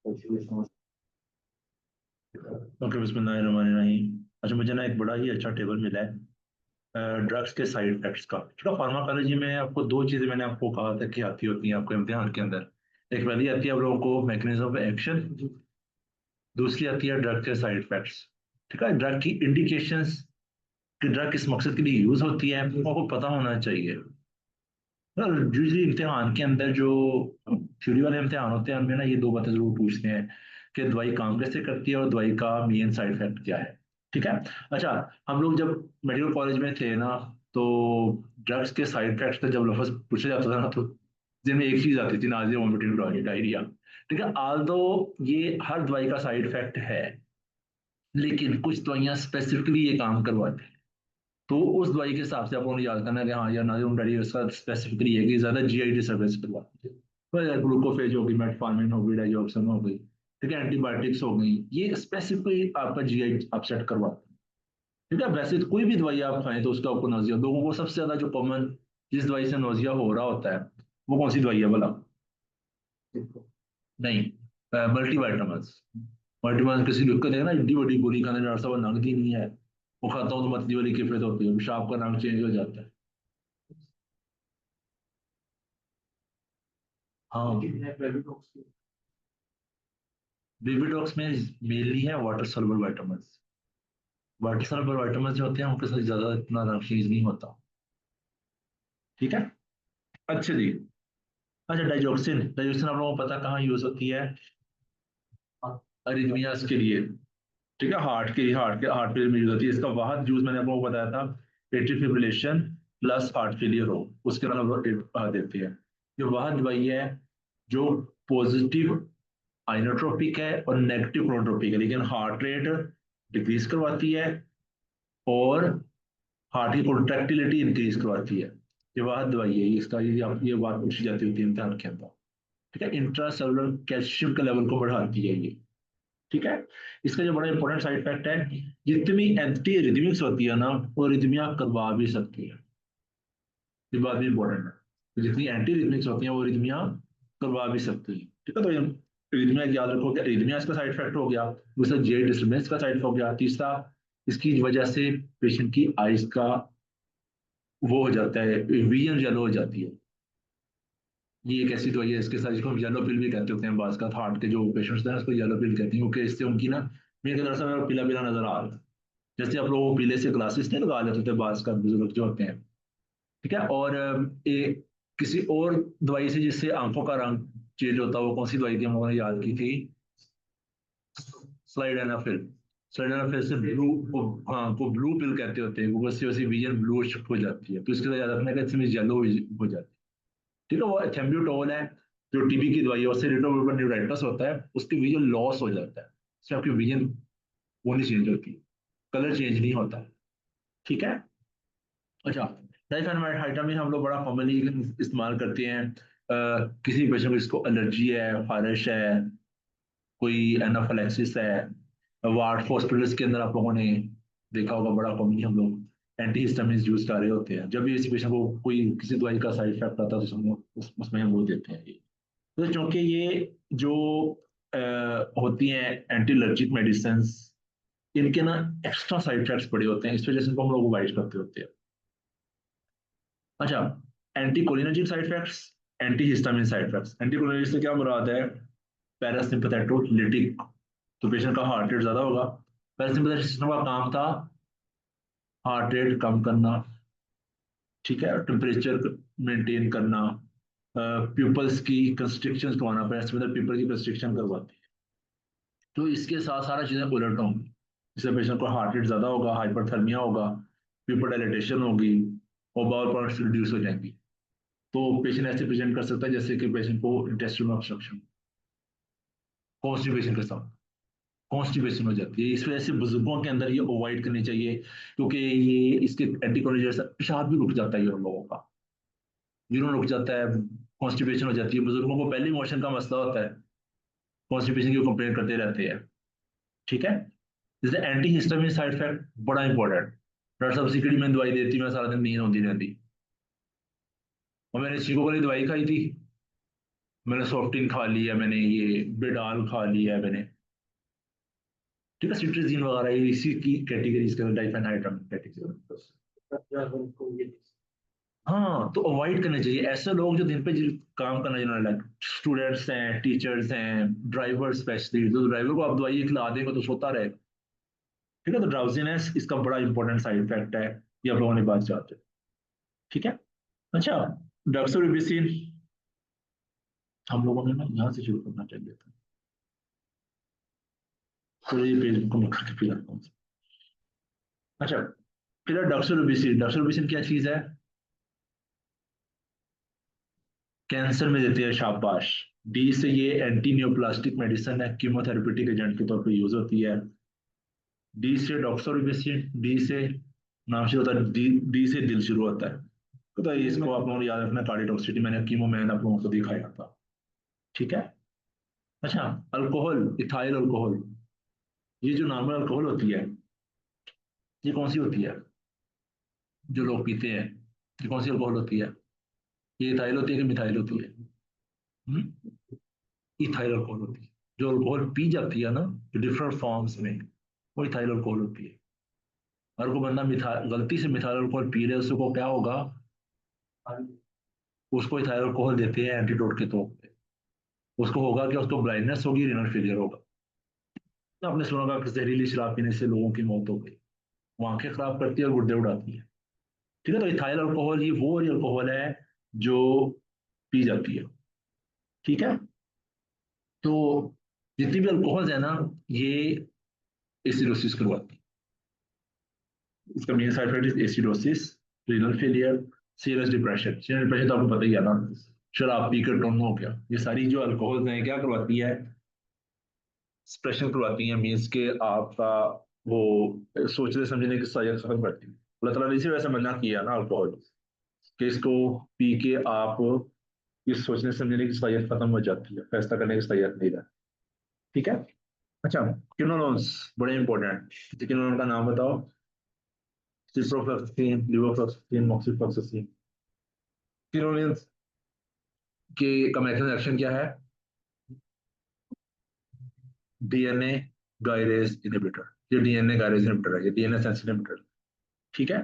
Okay, बिस्मिल्लाहिर्रहमानिर्रहीम। अच्छा, मुझे ना एक बड़ा ही अच्छा टेबल मिला है ड्रग्स के साइड इफेक्ट्स का। चलो, फार्माकोलॉजी में आपको दो चीज़ें मैंने आपको कहा था कि आती होती हैं आपको इम्तिहान के अंदर। एक पहली आती है आप लोगों को मैकेनिज्म ऑफ एक्शन, दूसरी आती है ड्रग के साइड इफेक्ट्स। ठीक है, ड्रग की इंडिकेशंस कि ड्रग किस मकसद के लिए यूज़ होती है आपको पता होना चाहिए। यूजली इम्तिहान के अंदर जो थ्योरी वाले इम्तिहान होते हैं उनमें ना ये दो बातें जरूर पूछते हैं कि दवाई काम कैसे करती है और दवाई का मेन साइड इफेक्ट क्या है। ठीक है। अच्छा, हम लोग जब मेडिकल कॉलेज में थे ना, तो ड्रग्स के साइड इफेक्ट्स का जब लफ्ज पूछा जाता था ना, तो दिन में एक चीज आती थी, नाजिया, वोमिटिंग, डायरिया। ठीक है, आल्दो ये हर दवाई का साइड इफेक्ट है, लेकिन कुछ दवाइयां स्पेसिफिकली ये काम करवाती हैं। तो उस दवाई के हिसाब से आप लोगों ने याद करना है कि हाँ यार, नाजियम डायरिया उसका स्पेसिफिकली है कि ज्यादा जीआई डिस्टर्बेंस करवाती है। तो यार ग्लूकोफेज हो गई, मेटफॉर्मिन हो गई, डाइजॉक्सन हो गई, ठीक है, एंटीबायोटिक्स हो गई, ये स्पेसिफिकली आपका जीआई अपसेट करवाती है। ठीक है, वैसे तो कोई भी दवाई आप खाएं तो उसका आपको नाजिया, लोगों को सबसे ज्यादा जो कॉमन जिस दवाई से नाजिया हो रहा होता है वो कौन सी दवाई है भला? नहीं, मल्टीवाइटामस। मल्टीवाइटामस किसी को देखा ना, इतनी बड़ी गोली खाने डॉक्टर साहब नंगती नहीं है, वो खाता हूँ तो मतली वाली कैफियत होती है, पेशाब का रंग चेंज हो जाता है। हाँ, बेबी में मेनली है water soluble vitamin. Water soluble vitamin जो होते हैं उनके साथ ज्यादा इतना रंग चेंज नहीं होता। ठीक है। अच्छा जी। अच्छा, डाइजोक्सिन, डाइजोक्सिन आप लोगों को पता कहाँ यूज होती है? अरिथमियास के लिए। ठीक है, हार्ट फेलियर में यूज होती है। इसका वाहद यूज मैंने आप लोगों को बताया था, atrial fibrillation plus heart failure हो उसके अंदर देती है। ये वाहद दवाई है जो पॉजिटिव आइनोट्रोपिक है और नेगेटिव क्रोनोट्रोपिक है, लेकिन हार्ट रेट डिक्रीज करवाती है और हार्ट की कॉन्ट्रैक्टिलिटी इंक्रीज करवाती है। ये वाह दवाई है इसका, ये बात पूछी जाती होती है इम्तिहान के अंदर। ठीक है, इंट्रासेलुलर कैल्शियम के लेवल को बढ़ाती है ये। ठीक है। इसका जो बड़ा इंपॉर्टेंट साइड इफेक्ट है, जितनी एंटी रिदमिक्स होती है ना, वो रिदमिया करवा भी सकती है। ये बात भी इंपॉर्टेंट है, तो जितनी एंटी रिदमिक्स होती हैं वो रिदमिया करवा भी सकती है। ठीक है, तो रिदमिया याद रखो कि रिदमिया इसका साइड इफेक्ट हो गया, दूसरा जे डिस्टर्बेंस का साइड इफेक्ट हो गया, तीसरा इसकी वजह से पेशेंट की आइज का वो हो जाता है, विजन येलो हो जाती है। ये एक ऐसी दवाई है इसके साथ जिसको हम येलो पिल भी कहते होते हैं, बाज का हार्ट के जो पेशेंट्स हैं उसको येलो पिल कहते हैं, क्योंकि इससे उनकी ना मेरे ख्याल से पीला पीला नजर आ रहा है। जैसे आप लोगों को पीले से ग्लासेस नहीं लगा लेते होते बाज का बुजुर्ग जो होते हैं। ठीक है, और किसी और दवाई से जिससे आंखों का रंग चेंज होता है, वो कौन सी दवाई थी हम लोगों ने याद की थी? स्लाइडेनाफिल। स्लाइडेनाफिल से ब्लू, हाँ, को ब्लू पिल कहते होते हैं, वो उससे विजन ब्लू हो जाती है, तो इसके लिए याद रखना है कि इसमें येलो हो जाती है। ठीक है, वो एथेम्ब्यूटोल है जो टीबी की दवाई है, उससे रेटिनोवैक्टर न्यूराइटस होता है, उसकी विजन लॉस हो जाता है, उससे आपकी विजन वो नहीं चेंज होती, कलर चेंज नहीं होता। ठीक है। अच्छा, डाइफेनहाइड्रामिन हम लोग बड़ा कॉमनली इस्तेमाल करते हैं किसी पेशेंट को जिसको एलर्जी है, खारिश है, कोई एनाफिलैक्सिस है। वार्ड हॉस्पिटल्स के अंदर आप लोगों ने देखा होगा, बड़ा कॉमनली हम लोग एंटी हिस्टामिन यूज कर रहे होते हैं जब भी इस पेशेंट को कोई किसी दवाई का साइड इफेक्ट आता है, तो उसमें हम वो देते हैं ये। तो चूंकि ये जो होती हैं एंटी एलर्जिक मेडिसिन, इनके ना एक्स्ट्रा साइड इफेक्ट्स बड़े होते हैं, इस वजह से इनको हम लोग अवॉइड करते होते हैं। अच्छा, anti cholinergic side effects, anti histamine side effects. Anti cholinergic से क्या मुराद है? पैरासिम्पथेटिक, तो पेशेंट का हार्ट रेट ज्यादा होगा। पैरासिम्पथेटिक सिस्टम का काम था हार्ट रेट कम करना, ठीक है, टेम्परेचर मेंटेन करना, प्यूपल्स की कंस्ट्रिक्शन करवाना, पैरासिम्पथेटिक प्यूपल की कंस्ट्रिक्शन करवाती है। तो इसके साथ सारा चीजें उलट होंगी, जिससे पेशेंट को हार्ट रेट ज्यादा होगा, हाइपरथर्मिया होगा, प्यूपल डायलेटेशन होगी और बाउल प्रोडक्ट्स रिड्यूस हो जाएंगी। तो पेशेंट ऐसे प्रेजेंट कर सकता है जैसे कि पेशेंट को इंटेस्टाइनल ऑब्स्ट्रक्शन, कॉन्स्टिपेशन के साथ कॉन्स्टिपेशन हो जाती है। इस वजह से बुजुर्गों के अंदर ये अवॉइड करनी चाहिए, क्योंकि ये इसके एंटीकोलिन जैसा पेशाब भी रुक जाता है, ये लोगों का यूरिन रुक जाता है, कॉन्स्टिपेशन हो जाती है। बुजुर्गों को पहले मोशन का मसला होता है, कॉन्स्टिपेशन की कंप्लेंट करते रहते हैं। ठीक है, जैसे एंटी हिस्टामिन साइड इफेक्ट बड़ा इंपॉर्टेंट। डॉक्टर साहब सिकड़ी में दवाई देती, मैं सारा दिन नींद होती रहती, और मैंने चीको वाली दवाई खाई थी, मैंने सोफ्टिन खा लिया, मैंने ये बेडाल खा लिया है मैंने, ठीक है, सिट्रीजिन वगैरह, ये इसी की कैटेगरीज के अंदर, डाइफेनहाइड्रम कैटेगरी। हाँ, तो अवॉइड करने चाहिए ऐसे लोग जो दिन पे काम करना, जिन्होंने लाइक स्टूडेंट्स हैं, टीचर्स हैं, ड्राइवर, स्पेशली जो ड्राइवर को आप दवाई खिला देंगे तो सोता रहेगा, ठीक है। तो ड्राउजीनेस इसका बड़ा इंपॉर्टेंट साइड इफेक्ट है, ये आप लोगों ने बात जानते हैं, ठीक है। अच्छा, डॉक्सोरिबोसिन हम लोगों ने ना यहाँ से शुरू करना चाहिए था, तो ये पेज को मैं करके फिर आता हूँ। अच्छा, फिर डॉक्सोरिबोसिन, डॉक्सोरिबोसिन क्या चीज़ है? कैंसर में देते हैं शाबाश। डी से ये एंटी न्यूप्लास्टिक मेडिसिन है, कीमोथेरेपेटिक एजेंट के तौर पे यूज होती है। डी से डॉक्सोरिबोसिन, डी से नाम शुरू होता है, डी से दिल शुरू होता है, तो इसको आप लोगों को याद रखना, कार्डियोटॉक्सिसिटी मैंने कीमो मैंने आप लोगों को दिखाया था, ठीक है। अच्छा, अल्कोहल, इथाइल अल्कोहल, ये जो नॉर्मल अल्कोहल होती है, ये कौन सी होती है जो लोग पीते हैं? ये कौन सी अल्कोहल होती है? ये इथाइल होती है कि मिथाइल होती है? इथाइल अल्कोहल होती है। जो अल्कोहल पी जाती है ना डिफरेंट फॉर्म्स में, वो इथाइल अल्कोहल होती है। अगर कोई बंदा मिथा गलती से मिथाइल अल्कोहल पी रहे उसको क्या होगा? उसको इथाइल अल्कोहल देते हैं एंटीडोट के तौर पे। उसको होगा कि उसको ब्लाइंडनेस होगी, रिनल फेलियर होगा। तो आपने सुना होगा कि जहरीली शराब पीने से लोगों की मौत हो गई, वो आंखें खराब करती है और गुर्दे उड़ाती है, ठीक है। तो इथाइल अल्कोहल ये वो अल्कोहल है जो पी जाती है, ठीक है। तो जितनी भी अल्कोहल है ना, ये एसिडोसिस करवाती है। इसका main side effect is acidosis, renal failure, serious depression. Serious depression तो आपको पता ही है ना, शराब पीकर टोन हो गया। ये सारी जो अल्कोहल हैं क्या करवाती है? डिप्रेशन करवाती हैं, मीन्स के आपका वो सोचने समझने की सजाग खत्म करती है। अल्लाह ताला ने इसी वजह से मना किया ना अल्कोहल, कि इसको पी के आप इस सोचने समझने की सजाग खत्म हो जाती है, फैसला करने की सजाग नहीं रहा, ठीक है। अच्छा, किनोलोन्स बड़े इंपॉर्टेंट, किनोलोन का नाम बताओ? सिप्रोफ्लोक्सिन, लिवोफ्लोक्सिन, मॉक्सिफ्लोक्सिन। किनोलोन्स के का मैकेनिज्म एक्शन क्या है? DNA gyrase inhibitor. ये डीएनए गायरेज इनहिबिटर है, ये डीएनए सेंसिटिव इनहिबिटर, ठीक है।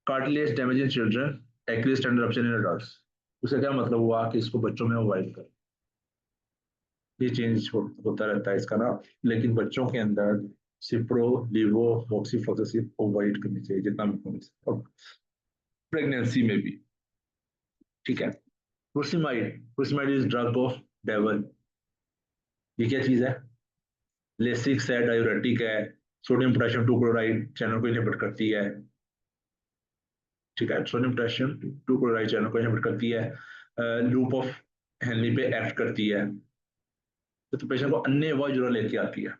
Cartilage damage in children, Achilles tendon rupture in adults. उसका क्या मतलब हुआ कि इसको बच्चों में अवॉइड कर, ये चेंज होता रहता है इसका ना, लेकिन बच्चों के अंदर सिप्रो, लिवो, मॉक्सिफ्लोक्सिन अवॉइड करनी चाहिए जितना भी हो सके, और प्रेगनेंसी में भी, ठीक है। Frusemide, frusemide is drug of डेवल। ये क्या चीज है? लेसिक्स है, डायूरेटिक है, sodium potassium two chloride channel को इनहिबिट करती है, ठीक है। Sodium potassium two chloride channel को इनहिबिट करती है, लूप ऑफ हेनली पे एक्ट करती है, तो पेशेंट को अन्य वजह लेके आती है।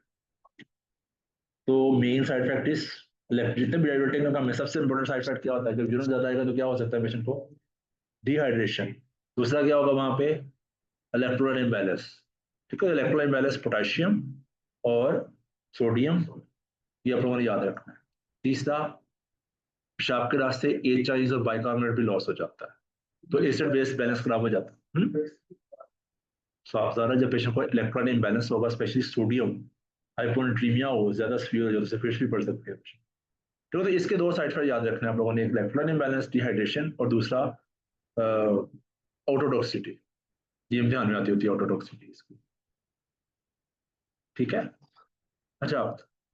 तो मेन साइड इफेक्ट इज जितने भी डायबिटिक का काम है, सबसे इंपॉर्टेंट साइड इफेक्ट क्या होता है? जब यूरिन ज्यादा आएगा तो क्या हो सकता है पेशेंट को? डिहाइड्रेशन। दूसरा क्या होगा वहां पे? इलेक्ट्रोलाइट इम्बैलेंस, ठीक है। इलेक्ट्रोलाइट इम्बैलेंस, पोटेशियम और सोडियम, ये आप लोगों ने याद रखना है। तीसरा, पेशाब के रास्ते एच और बाइकार्बोनेट भी लॉस हो जाता है, तो एसिड बेस बैलेंस खराब हो जाता है। साफ ज़ाहिर है जब पेशेंट को इलेक्ट्रोलाइट इम्बैलेंस होगा, स्पेशली सोडियम, हाइपोनेट्रीमिया हो, ज्यादा सीवियर हो जाए, तो फिर भी पड़ सकते हैं, तो इसके दो साइड पर याद रखना है आप लोगों ने, एक इलेक्ट्रोलाइट इम्बैलेंस डिहाइड्रेशन, और दूसरा ऑटोटॉक्सिसिटी, ये इम्तिहान में आती होती है ऑटोटॉक्सिसिटी इसकी, ठीक है। अच्छा,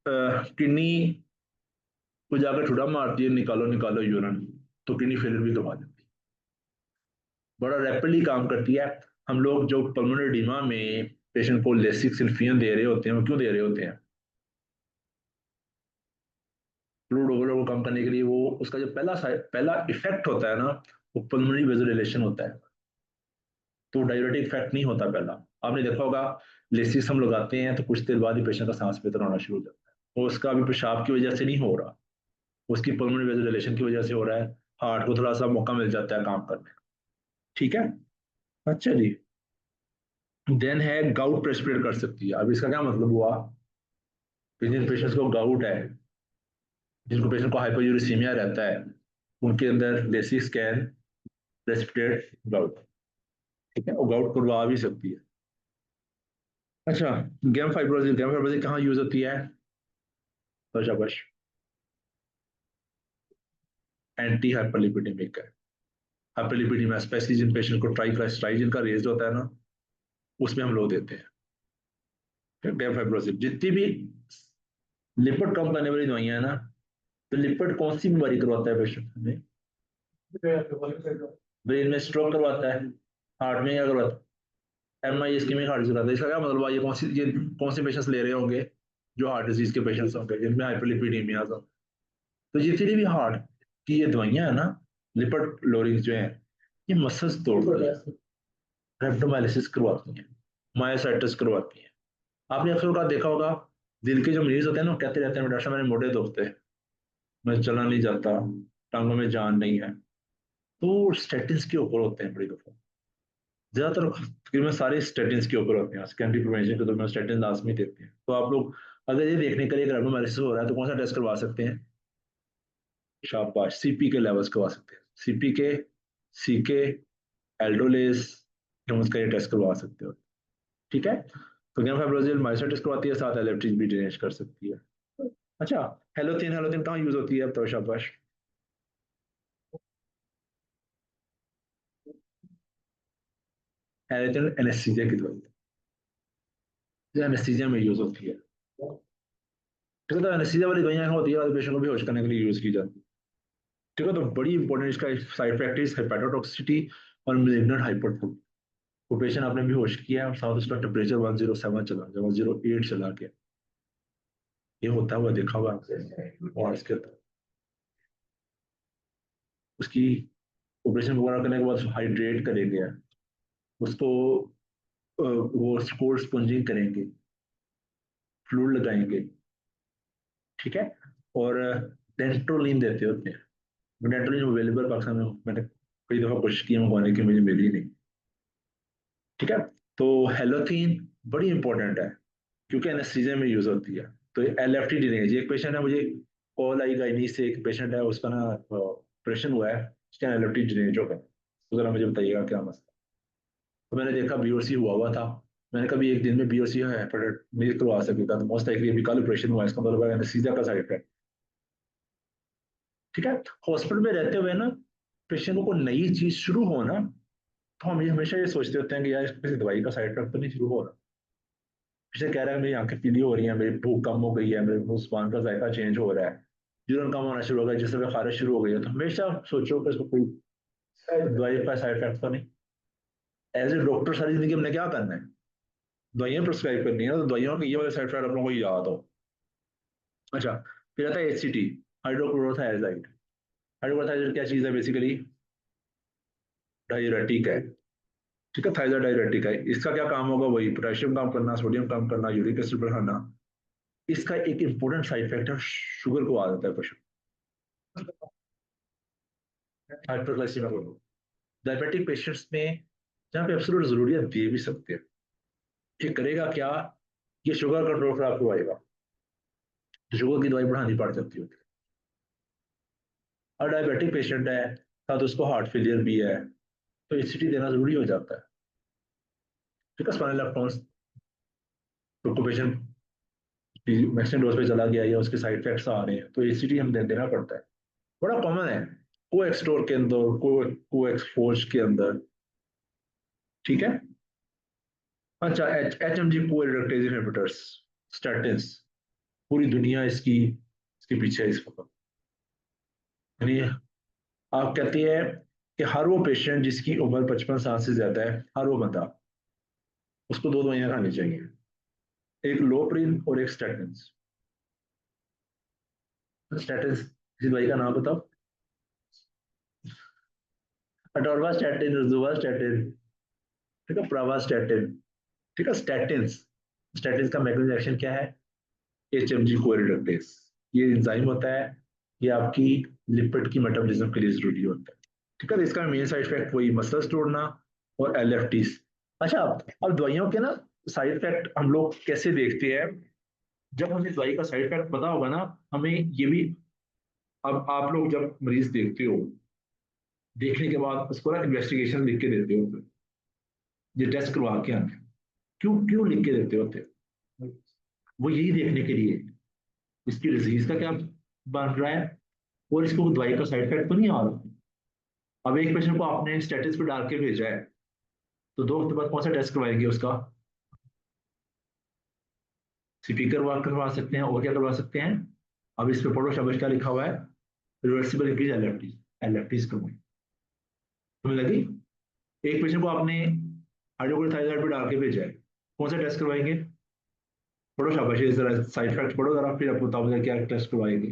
किडनी को जाकर ठुडा मारती है, निकालो निकालो यूरिन, तो किडनी फेलियर भी करवा देती है, बड़ा रैपिडली काम करती है। हम लोग जो पल्मोनरी एडिमा में पेशेंट को लेसिक सिल्फियन दे रहे होते हैं, वो क्यों दे रहे होते हैं? फ्लूइड ओवरलोड को कम करने के लिए। वो उसका जो पहला इफेक्ट होता है ना, वो पल्मोनरी वेजोडाइलेशन होता है, तो डायरेटिक इफेक्ट नहीं होता पहला। आपने देखा होगा लेसिस हम लगाते हैं तो कुछ देर बाद ही पेशेंट का सांस बेहतर होना शुरू हो जाता है, और उसका अभी पेशाब की वजह से नहीं हो रहा, उसकी पल्मोनरी वेजोडाइलेशन की वजह से हो रहा है। हार्ट को थोड़ा सा मौका मिल जाता है काम करने का, ठीक है। अच्छा जी, देन है गाउट प्रेसिपिटेट कर सकती है। अब इसका क्या मतलब हुआ कि जिन पेशेंट्स को गाउट है, जिनको पेशेंट को हाइपोयूरिसीमिया रहता है, उनके अंदर लेसिस कैन प्रेसिपिटेट गाउट, ठीक है, वो आउट करवा भी सकती है। अच्छा, गैम फाइब्रोसिस कहाँ यूज होती है? तो शाबाश, एंटी हाइपरलिपिडेमिक है। हाइपरलिपिडेमिया स्पेशली जिन पेशेंट को ट्राइग्लिसराइड का रेज होता है ना, उसमें हम लोग देते हैं गैम फाइब्रोसिस। जितनी भी लिपिड कम करने वाली दवाइयां है ना, तो लिपिड कौन सी बीमारी करवाता है पेशेंट में? ब्रेन में स्ट्रोक करवाता है, हार्ट में क्या करवाता है? एम आई इस्केमिक हार्ट डिजीज करवाता है। इसका क्या मतलब हुआ? ये कौन से पेशेंट्स ले रहे होंगे? जो हार्ट डिजीज के पेशेंट्स होंगे जिनमें हाइपरलिपिडेमिया हो। तो जितनी भी हार्ट की ये दवाइयां है ना, लिपिड लोरिंग जो है, ये मसल्स तोड़ती है, रेब्डोमाइलिसिस करवाती हैं, मायोसाइटिस करवाती हैं। आपने अक्सर का देखा होगा, दिल के जो मरीज होते हैं ना, वो कहते रहते हैं डॉक्टर साहब मेरे मोढे दुखते हैं, मैं चला नहीं जाता, टांगों में जान नहीं है। तो स्टेटिन्स के ऊपर होते हैं बड़ी दफा, ज्यादातर तकरीबन सारे स्टेटिन्स के ऊपर होते हैं। सेकेंडरी प्रिवेंशन के दौरान स्टेटिन लाजमी देते हैं। तो आप लोग अगर ये देखने के लिए रेब्डोमाइलिसिस हो रहा है तो कौन सा टेस्ट करवा सकते हैं? शाबाश, सीपी के लेवल्स करवा सकते हैं। सीपी के, सीके, एल्डोलेस, हम उसका ये टेस्ट करवा सकते हो। ठीक है, तो गैम फाइब्रोसिस माइसेटिस करवाती है, साथ एलिप्टिक भी ड्रेनेज कर सकती है। अच्छा, हेलोथिन, हेलोथिन कहाँ यूज होती है? अब तो शाबाश, हेलोथिन एनेस्थीसिया की दवाई है, एनेस्थीसिया में यूज होती है। ठीक है, तो एनेस्थीसिया वाली दवाइयाँ होती है पेशेंट को बेहोश करने के लिए यूज की जाती है। ठीक है, तो बड़ी इंपॉर्टेंट इसका साइड इफेक्ट है हेपेटोटॉक्सिसिटी और मेलिग्नेंट हाइपरटोनिया। वो पेशेंट आपने बेहोश किया है और साथ उसका टेम्परेचर 107 चला गया, 108 चला गया, ये होता हुआ देखा हुआ आपने। और इसके उसकी ऑपरेशन वगैरह करने के बाद हाइड्रेट करेंगे, उसको वो स्पोर्ट स्पंजिंग करेंगे, फ्लूइड लगाएंगे। ठीक है, और डेंट्रोलिन देते होते हैं। डेंट्रोलिन अवेलेबल पाकिस्तान में, मैंने कई दफ़ा कोशिश की मंगवाने की, मुझे मिली नहीं। ठीक है, तो हेलोथीन बड़ी इंपॉर्टेंट है क्योंकि एनेस्थीसिया में यूज होती है। तो एल एफ टी ड्रेनेज, एक पेशेंट है, मुझे कॉल आई गाइनी से, एक पेशेंट है उसका ना ऑपरेशन हुआ है, उसका एल एफ टी ड्रेनेज होगा। तो जरा मुझे बताइएगा क्या मसला। तो मैंने देखा बीओसी हुआ हुआ था, मैंने कभी एक दिन में बीओसी है नहीं करवा सकेगा, तो मोस्ट लाइकली अभी कल ऑपरेशन हुआ, इसका मतलब एनेस्थीसिया का साइड इफेक्ट। ठीक है, हॉस्पिटल में रहते हुए ना पेशेंट को नई चीज शुरू हो ना, तो हम ये हमेशा ये सोचते होते हैं कि यार किसी दवाई का साइड इफेक्ट तो नहीं शुरू हो रहा। पेशेंट कह रहा है मेरी आंखें पीली हो रही हैं, मेरी भूख कम हो गई है, मेरे मुंह जुबान का जायका चेंज हो रहा है, यूरिन कम होना शुरू हो गया, जिससे खारिश शुरू हो गई है। तो हमेशा सोचो कि इसको कोई दवाई का साइड इफेक्ट तो नहीं। एज ए डॉक्टर सारी जिंदगी हमने क्या करना है? दवाइयां प्रिस्क्राइब करनी है, तो दवाइयों के ये वाले साइड इफेक्ट अपनों को याद हो। अच्छा, फिर आता है एचसीटी, हाइड्रोक्लोरोथायजाइड। हाइड्रोक्लोरोथायजाइड क्या चीज़ है? बेसिकली डाययूरेटिक है। ठीक है, थायजाइड डाययूरेटिक है। इसका क्या काम होगा? वही पोटेशियम कम करना, सोडियम कम करना, यूरिक एसिड बढ़ाना। इसका एक इंपॉर्टेंट साइड इफेक्ट है, शुगर को आ जाता है पशु, हाइपरग्लाइसीमिया। डायबिटिक पेशेंट्स में जहाँ पे एब्सोल्यूट जरूरी है दे भी सकते हैं। ये करेगा क्या? ये शुगर कंट्रोल पर आपको आएगा, तो शुगर की दवाई बढ़ानी पड़ सकती है। और डायबिटिक पेशेंट है, साथ उसको हार्ट फेलियर भी है, तो एचसीटी देना जरूरी हो जाता है। ठीक है, स्पाइनल इलेक्ट्रॉन्स तो पेशेंट मैक्सिमम डोज पे चला गया या उसके साइड इफेक्ट्स आ रहे हैं, तो एचसीटी हम देना पड़ता है। बड़ा कॉमन है को एक्सटोर के अंदर, को एक्सफोर्ज के अंदर। ठीक है, अच्छा, एच एम जी को रिडक्टेज इनहिबिटर्स, स्टैटिन्स, पूरी दुनिया इसके पीछे है इस वक्त। यानी आप कहती है कि हर वो पेशेंट जिसकी उम्र 55 साल से ज्यादा है, हर वो बंदा, उसको दो दवाइयां खानी चाहिए, एक लोप्रिन और एक स्टैटिन। स्टैटिन किसी दवाई का नाम बताओ? अटोरवास्टैटिन, रोजुवास्टैटिन, ठीक है, प्रावास्टैटिन। ठीक है, स्टैटिन्स, स्टैटिन का मैकेनिज्म एक्शन क्या है? एच एम जी को रिडक्टेज, ये एंजाइम होता है, ये आपकी लिपिड की मेटाबॉलिज्म के लिए जरूरी होता है। ठीक है, तो इसका मेन साइड इफेक्ट वही मसल्स तोड़ना और एल एफ टीज। अच्छा, अब दवाइयों के ना साइड इफेक्ट हम लोग कैसे देखते हैं? जब हमें दवाई का साइड इफेक्ट पता होगा ना, हमें ये भी, अब आप लोग जब मरीज देखते हो, देखने के बाद उसको ना इन्वेस्टिगेशन लिख के देते हो, ये टेस्ट करवा के आना। क्यों क्यों लिख के देते होते हो? वो यही देखने के लिए इसकी डिजीज का क्या बन रहा है और इसको दवाई का साइड इफेक्ट तो नहीं आ रहा। अब एक पेशेंट को आपने स्टेटस पे डाल के भेजा है, तो 2 हफ्ते बाद कौन सा टेस्ट करवाएंगे उसका? सीपी करवा सकते हैं, और क्या करवा सकते हैं? अब इस पे पढ़ो शब्द क्या लिखा हुआ है, रिवर्सिबल इंक्रीज एलएफटी, एलएफटी करवाएं। तुम्हें लगी? एक पेशेंट को आपने हाइड्रोक्लोरोथायराइड पे डाल के भेजा है, कौन सा टेस्ट करवाएंगे? पढ़ो शाबाश, जरा साइड इफेक्ट पढ़ो जरा, फिर आपको बताओ क्या टेस्ट करवाएंगे।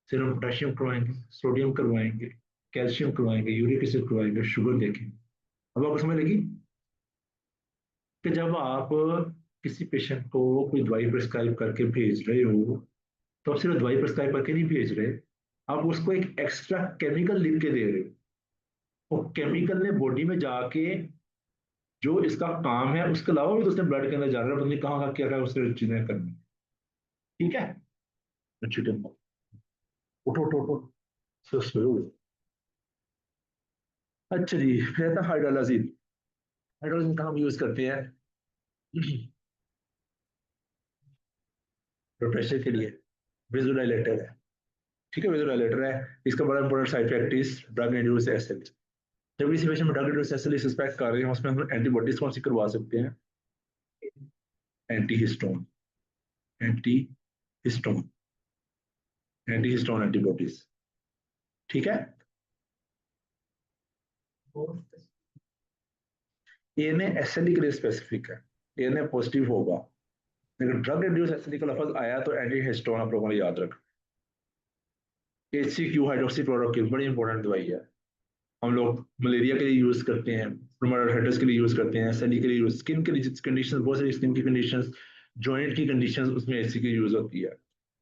सीरम पोटेशियम करवाएंगे, सोडियम करवाएंगे, कैल्शियम करवाएंगे, यूरिक एसिड करवाएंगे, शुगर देखें। अब आपको समझ लगी कि जब आप किसी पेशेंट को कोई दवाई प्रिस्क्राइब करके भेज रहे हो, तो आप सिर्फ दवाई प्रिस्क्राइब करके नहीं भेज रहे, आप उसको एक एक्स्ट्रा केमिकल लिख के दे रहे हो। वो केमिकल ने बॉडी में जाके जो इसका काम है उसके अलावा भी तो उसने ब्लड के अंदर जा रहा है, पता नहीं कहाँ क्या क्या उसने चीजें करनी। ठीक है, अच्छी उठो उठो उठो, सोओ। अच्छा जी, फिर था हाइड्रोलाजिन। हाइड्रोलाजिन कहाँ यूज करते हैं? प्रेशर के लिए वेजोडाइलेटर है। ठीक है, वेजोडाइलेटर है। इसका बड़ा important side effect is drug induce acid. जब इसी पेशेंट में ड्रग इंड्यूस एसिड सस्पेक्ट कर रहे हैं, उसमें हम एंटीबॉडीज कौन सी करवा सकते हैं? Anti histone, anti histone, anti histone antibodies. ठीक है, एन एसएलई के लिए स्पेसिफिक है, एन पॉजिटिव होगा, लेकिन ड्रग इंड्यूस एसएलई का लफज आया तो एंटी हिस्टोन आप लोगों ने याद रख। HCQ हाइड्रोक्सी क्लोरोक्विन बड़ी इंपॉर्टेंट दवाई है, हम लोग मलेरिया के लिए यूज करते हैं, रूमेटॉइड के लिए यूज करते हैं, एसएलई के लिए यूज, स्किन के लिए कंडीशन, बहुत सारी स्किन की कंडीशन, जॉइंट की कंडीशन, उसमें एसी की यूज होती है।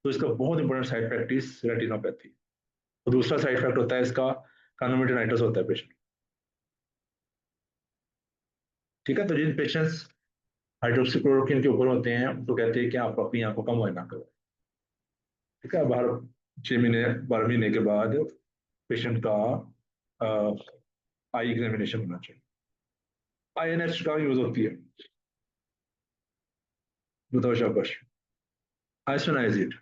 तो इसका बहुत important side effect is retinopathy. और दूसरा साइड इफेक्ट होता है इसका कॉन्जंक्टिवाइटिस होता है पेशेंट। ठीक है, तो जिन पेशेंट्स हाइड्रोक्सीक्लोरोक्विन के ऊपर होते हैं तो कहते हैं कि आप अपनी आंखों का मुआयना करो। ठीक है, बाहर 6 महीने 12 महीने के बाद पेशेंट का आई एग्जामिनेशन होना चाहिए। INH का यूज होती है, बताओ शाबाश। आइसोनाइजिड,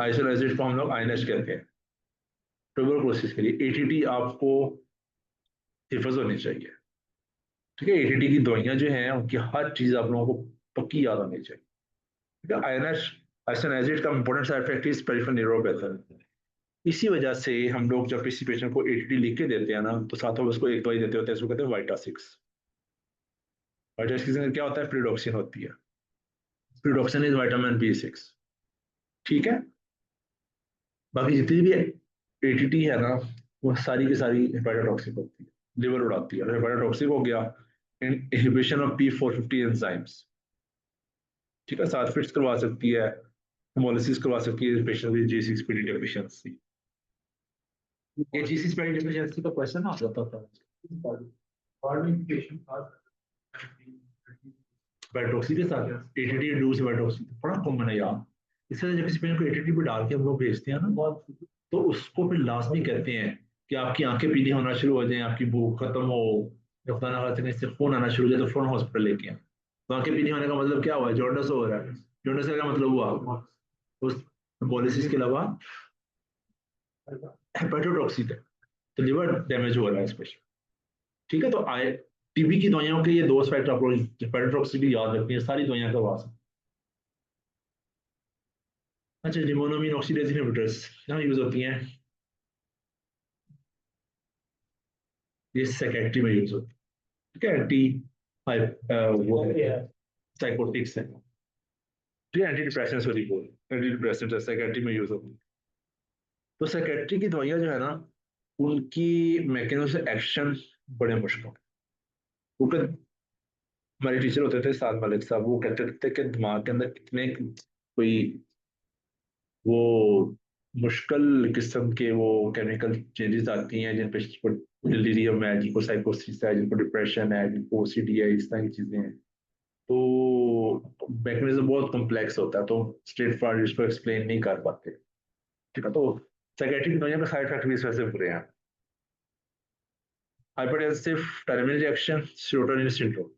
आइसोनाइजिड को हम लोग INH कहते हैं। ट्यूबरकुलोसिस के लिए ATT आपको हिफज होनी चाहिए। ठीक है, ATT की दवाइयां जो हैं उनकी हर चीज आप लोगों को पक्की याद होनी चाहिए। ठीक है, INH आइसोनाइजिड का important side effect is peripheral neuropathy. इसी वजह से हम लोग जब किसी पेशेंट को ATT लिख के देते हैं ना, तो साथ में उसको एक दवाई देते होते हैं, इसको कहते हैं वाइटा 6। वाइटा 6 क्या होता है? प्रीडोक्सिन होती है। प्रीडोक्सिन इज विटामिन B6। ठीक है, बाकी जितनी भी ATT है ना, वो सारी की सारी हेपाटोटॉक्सिक होती है, लिवर उड़ाती है। और हेपाटोटॉक्सिक हो गया इनहिबिशन ऑफ P450 एंजाइम्स। ठीक है, साथ फिट्स करवा सकती है, हेमोलिसिस करवा सकती है पेशेंट विद G6PD डेफिशिएंसी। ये G6PD डेफिशिएंसी का क्वेश्चन आ जाता था। बायोटॉक्सी के साथ ATT इंड्यूस बायोटॉक्सी बड़ा कॉमन है यार। इससे जब किसी पेशेंट को ATT पे डाल के हम लोग भेजते हैं ना, तो उसको फिर लाजमी कहते हैं कि आपकी आंखें पीली होना शुरू हो जाए, आपकी भूख खत्म हो, या खुदा ना खास्ता इससे खून आना शुरू हो जाए, तो फौरन हॉस्पिटल लेके आए। तो आंखें पीली होने का मतलब क्या हुआ? जॉन्डिस हो रहा है। जॉन्डिस का क्या मतलब हुआ? उस पॉलिसिस के अलावा हेपेटोटॉक्सिक है, तो लिवर डैमेज हो रहा है इस पेशेंट। ठीक है, तो आए TB की दवाइयों के ये 2 एस्पेक्ट आप लोग हेपेटोटॉक्सिक याद रखनी है, सारी दवाइयां करवा सकते। अच्छा, लिमोनोमिन ऑक्सीडेज इनहिबिटर्स यहाँ यूज होती हैं, ये सेकेट्री में यूज होती है। ठीक है, वो साइकोटिक्स है। ठीक है, anti depression, sorry, anti depression psychiatry में यूज होती है। तो साइकेट्री की दवाइयां जो है ना, उनकी मैकेनिज्म से एक्शन बड़े मुश्किल है। क्योंकि हमारे टीचर होते थे साद मलिक साहब, वो कहते थे कि दिमाग के अंदर कितने कोई वो मुश्किल किस्म के वो केमिकल चेंजेस आती हैं, जिन पे डिलीरियम है, जिनको साइकोसिस है, जिनको डिप्रेशन है, जिनको OCD है, इस तरह की चीजें हैं। तो मैकेनिज्म बहुत कॉम्प्लेक्स होता है, तो स्ट्रेट फॉरवर्ड इसको एक्सप्लेन नहीं कर पाते। ठीक है, तो साइकेट्रिक दवाइयों का साइड इफेक्ट भी इस वजह से बुरे हैं। Hypertensive tyramine reaction, serotonin syndrome.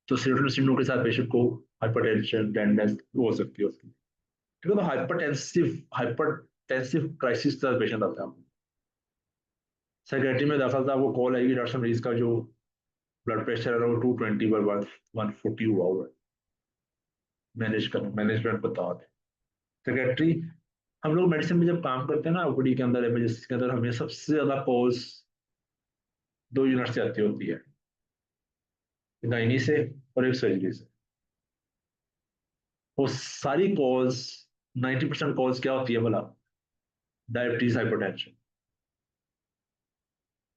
तो सेरोटोनिन सिंड्रोम के साथ पेशेंट को हाइपरटेंशन, ब्लाइंडनेस हो सकती है उसकी। ठीक है, तो हाइपरटेंसिव क्राइसिस का पेशेंट आता है, साइकेट्री में दाखिल था, वो कॉल आएगी डॉक्टर मरीज का जो ब्लड प्रेशर है वो 220 पर 140 हुआ हुआ है, मैनेज करना, मैनेजमेंट बताओ। सेक्रेटरी, हम लोग मेडिसिन में जब काम करते हैं ना ओपीडी के अंदर, इमरजेंसी के अंदर, हमें सबसे ज्यादा कॉल्स 2 यूनिट से आती होती है, गायनी से और एक सर्जरी से। वो सारी कॉल्स, 90% कॉल्स क्या होती है बोला, डायबिटीज, हाइपरटेंशन।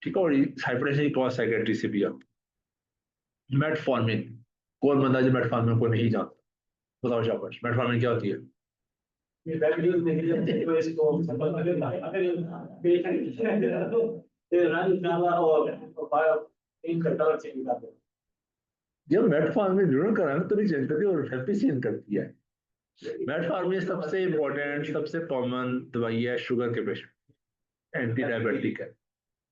ठीक है, और हाइपरटेंशन की कॉल साइकेट्री से भी आती है। मेटफॉर्मिन, कौन बंदा जो मेटफॉर्मिन को नहीं जानता, बताओ शाबाश, मेटफॉर्मिन क्या होती है? जब मेटफॉर्मिन जरूर कराना तो नहीं चेंज करती और थेरेपी चेंज करती है। मेटफॉर्मिन सबसे इंपॉर्टेंट, सबसे कॉमन दवाई है शुगर के पेशेंट, एंटी डायबिटिक है।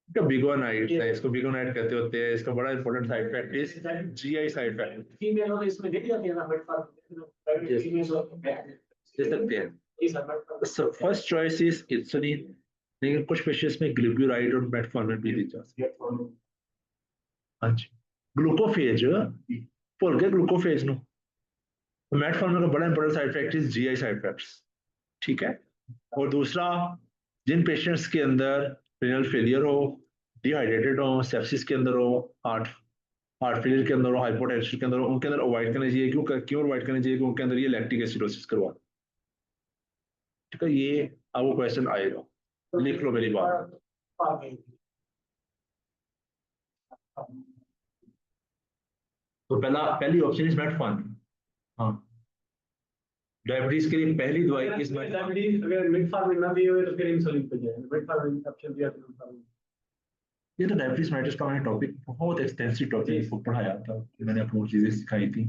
बिगोनाइट है, इसको बिगोनाइट कहते होते हैं। इसका बड़ा important side effect is GI side effect. Female में इसमें दे जाती है ना मेटफॉर्मिन, दे सकते हैं। फर्स्ट चॉइस इज इंसुलिन, लेकिन कुछ पेशेंट्स में ग्लिब्यूराइड और मेटफॉर्मिन भी दी जा सकती है। हाँ जी, ग्लूकोफेज, भूल गए ग्लूकोफेज नो। मेटफॉर्मिन का बड़ा important side effect is GI side effects. ठीक है, और दूसरा, जिन पेशेंट्स के अंदर रेनल फेलियर हो, डिहाइड्रेटेड हो, सेप्सिस के अंदर हो, हार्ट हार्ट फेलियर के अंदर हो, हाइपोटेंशन के अंदर हो, उनके अंदर अवॉइड करना चाहिए। क्यों अवॉइड करना चाहिए? उनके अंदर ये लैक्टिक एसिडोसिस करवा। ठीक है, ये अब वो क्वेश्चन आएगा, लिख लो मेरी बात। तो पहली ऑप्शन इज मेटफॉर्मिन। हाँ, डायबिटीज के लिए पहली दवाई इस डायबिटीज, अगर मेटफॉर्मिन ना दी हो तो फिर इंसुलिन पे जाए। मेटफॉर्मिन ऑप्शन दिया तो मेटफॉर्मिन। ये तो डायबिटीज मेटर्स का मैंने टॉपिक, बहुत एक्सटेंसिव टॉपिक को पढ़ाया था, मैंने आपको चीजें सिखाई थी।